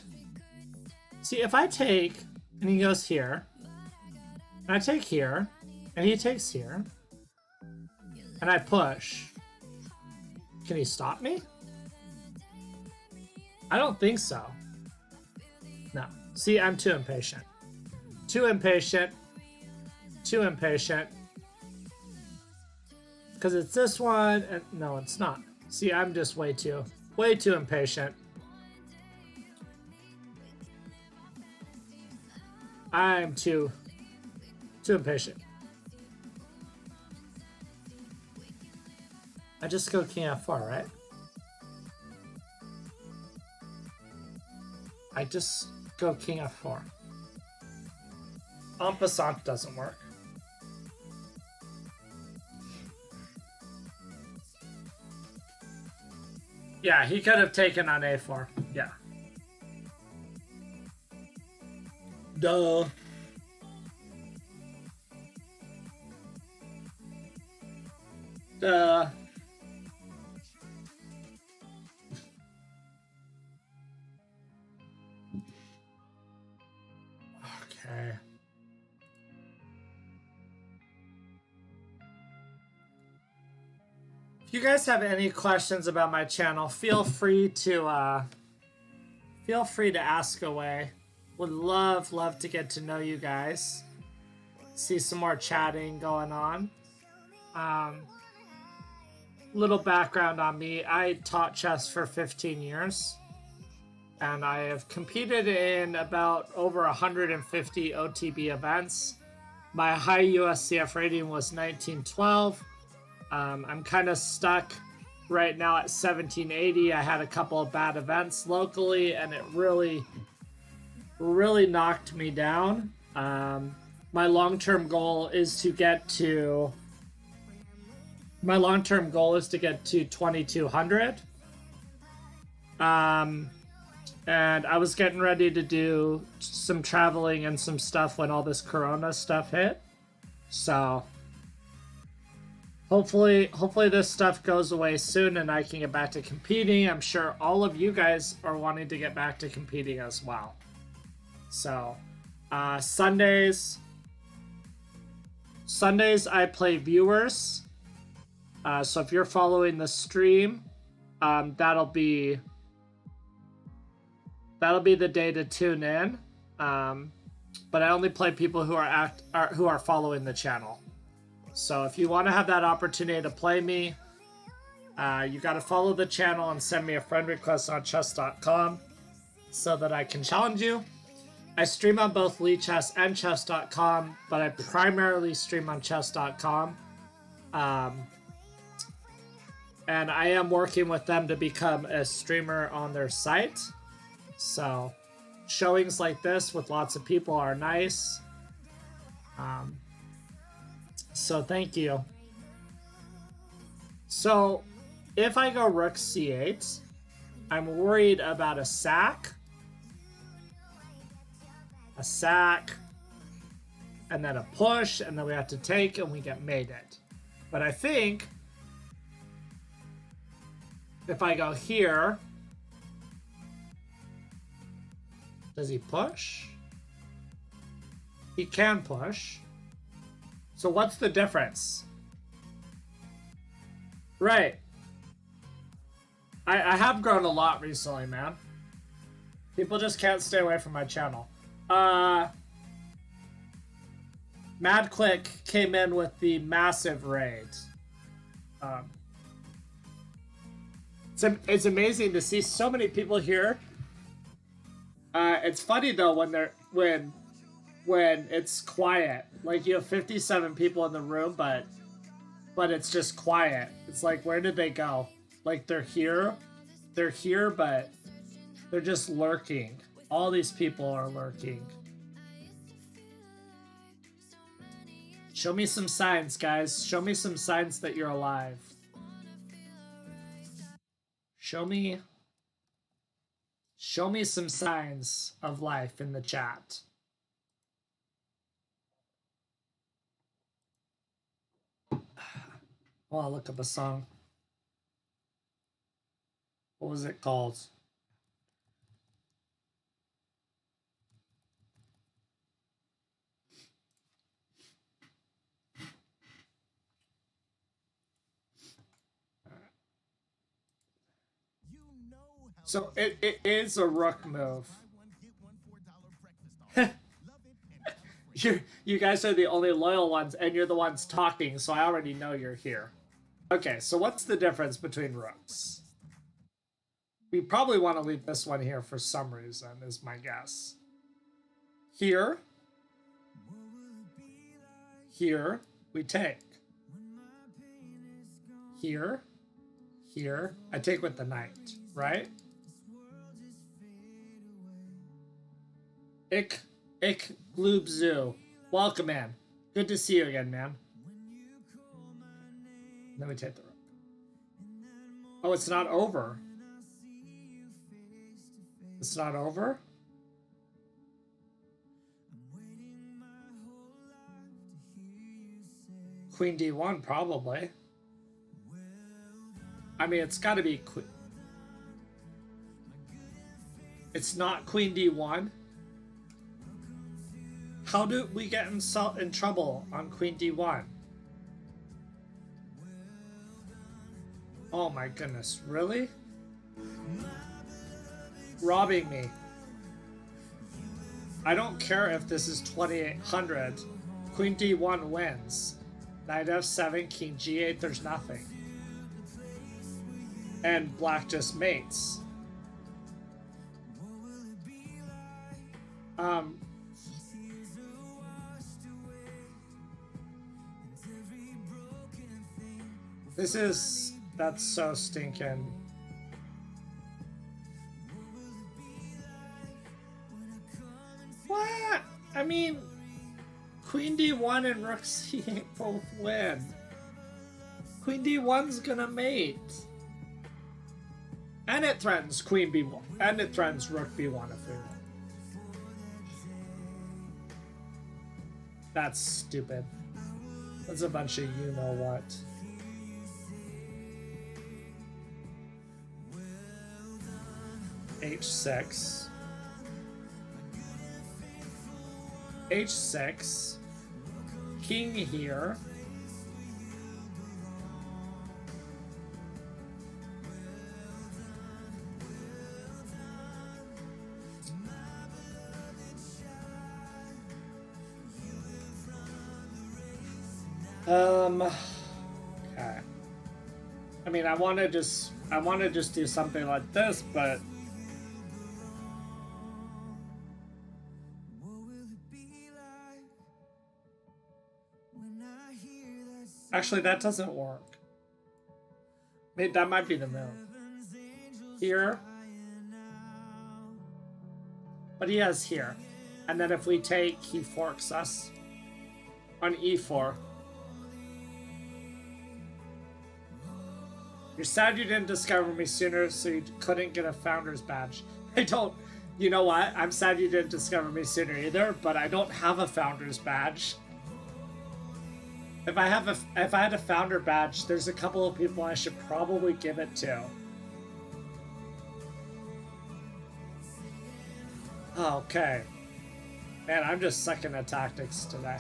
Speaker 1: See, if I take, and he goes here, and I take here, and he takes here, and I push, can he stop me? I don't think so. No. See, I'm too impatient. Too impatient. Too impatient. Because it's this one, and no, it's not. See, I'm just way too impatient. I'm too impatient. I just go king f4, right? I just go king f4. En passant doesn't work. Yeah, he could have taken on a4. Yeah. Duh. Duh. Okay. If you guys have any questions about my channel, feel free to ask away. Would love to get to know you guys. See some more chatting going on. Little background on me. I taught chess for 15 years. And I have competed in about over 150 OTB events. My high USCF rating was 1912. I'm kind of stuck right now at 1780. I had a couple of bad events locally, and it really knocked me down. My long-term goal is to get to 2200. And I was getting ready to do some traveling and some stuff when all this Corona stuff hit. So hopefully this stuff goes away soon and I can get back to competing. I'm sure all of you guys are wanting to get back to competing as well. So Sundays I play viewers. So if you're following the stream, that'll be the day to tune in. But I only play people who are following the channel. So if you want to have that opportunity to play me, you got to follow the channel and send me a friend request on chess.com so that I can challenge you. I stream on both Lichess and chess.com, but I primarily stream on chess.com. And I am working with them to become a streamer on their site. So showings like this with lots of people are nice. So thank you. So if I go rook c8, I'm worried about a sack, and then a push, and then we have to take, and we get mated. But I think if I go here, does he push? He can push. So what's the difference? Right. I have grown a lot recently, man. People just can't stay away from my channel. Mad Click came in with the massive raid. It's amazing to see so many people here. It's funny though when it's quiet. Like you have 57 people in the room, but it's just quiet. It's like, where did they go? Like they're here, but they're just lurking. All these people are lurking. Show me some signs, guys. Show me some signs that you're alive. Show me some signs of life in the chat. Oh, I'll look up a song. What was it called? So it is a rook move. You guys are the only loyal ones, and you're the ones talking, so I already know you're here. Okay, so what's the difference between rooks? We probably want to leave this one here for some reason, is my guess. Here, we take. Here, I take with the knight, right? Ik Gloob Zoo. Welcome in. Good to see you again, man. Let me take the rook. Oh, it's not over. It's not over? Queen D1, probably. I mean, it's got to be queen. It's not Queen D1. How do we get in trouble on Queen D1? Oh my goodness, really? Robbing me. I don't care if this is 2800. Queen D1 wins. Knight F7, King G8, there's nothing. And black just mates. That's so stinking. What? I mean, Queen D1 and Rook C8 both win. Queen D1's gonna mate. And it threatens Queen B1. And it threatens Rook B1 if they win. That's stupid. That's a bunch of you-know-what. H6. H6. King here. Okay. I mean, I want to just do something like this, but actually that doesn't work. Maybe that might be the move. Here. But he has here. And then if we take, he forks us on E4. You're sad you didn't discover me sooner, so you couldn't get a founder's badge. You know what? I'm sad you didn't discover me sooner either, but I don't have a founder's badge. If I had a founder badge, there's a couple of people I should probably give it to. Okay. Man, I'm just sucking at tactics today.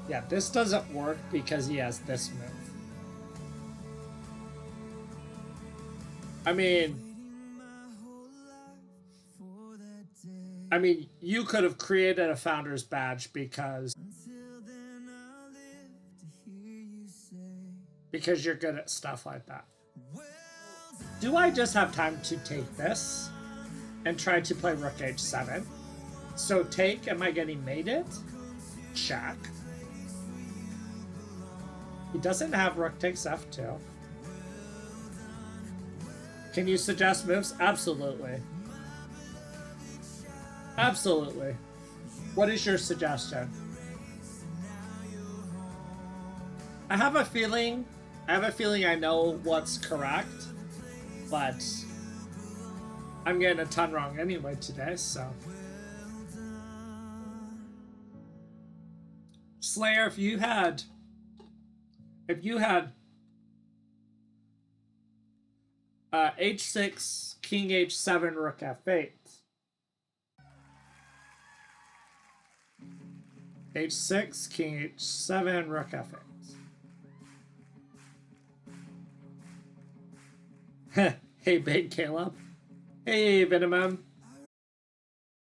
Speaker 1: Yeah, this doesn't work because he has this move. I mean, you could have created a founder's badge because you're good at stuff like that. Do I just have time to take this and try to play rook h7? So take, am I getting mated? Check. He doesn't have rook takes f2. Can you suggest moves? Absolutely. Absolutely. What is your suggestion? I have a feeling I know what's correct, but I'm getting a ton wrong anyway today, so. Slayer, if you had h6, king h7, rook f8. h6, king h7, rook f8. Hey, Big Caleb. Hey, Venomum.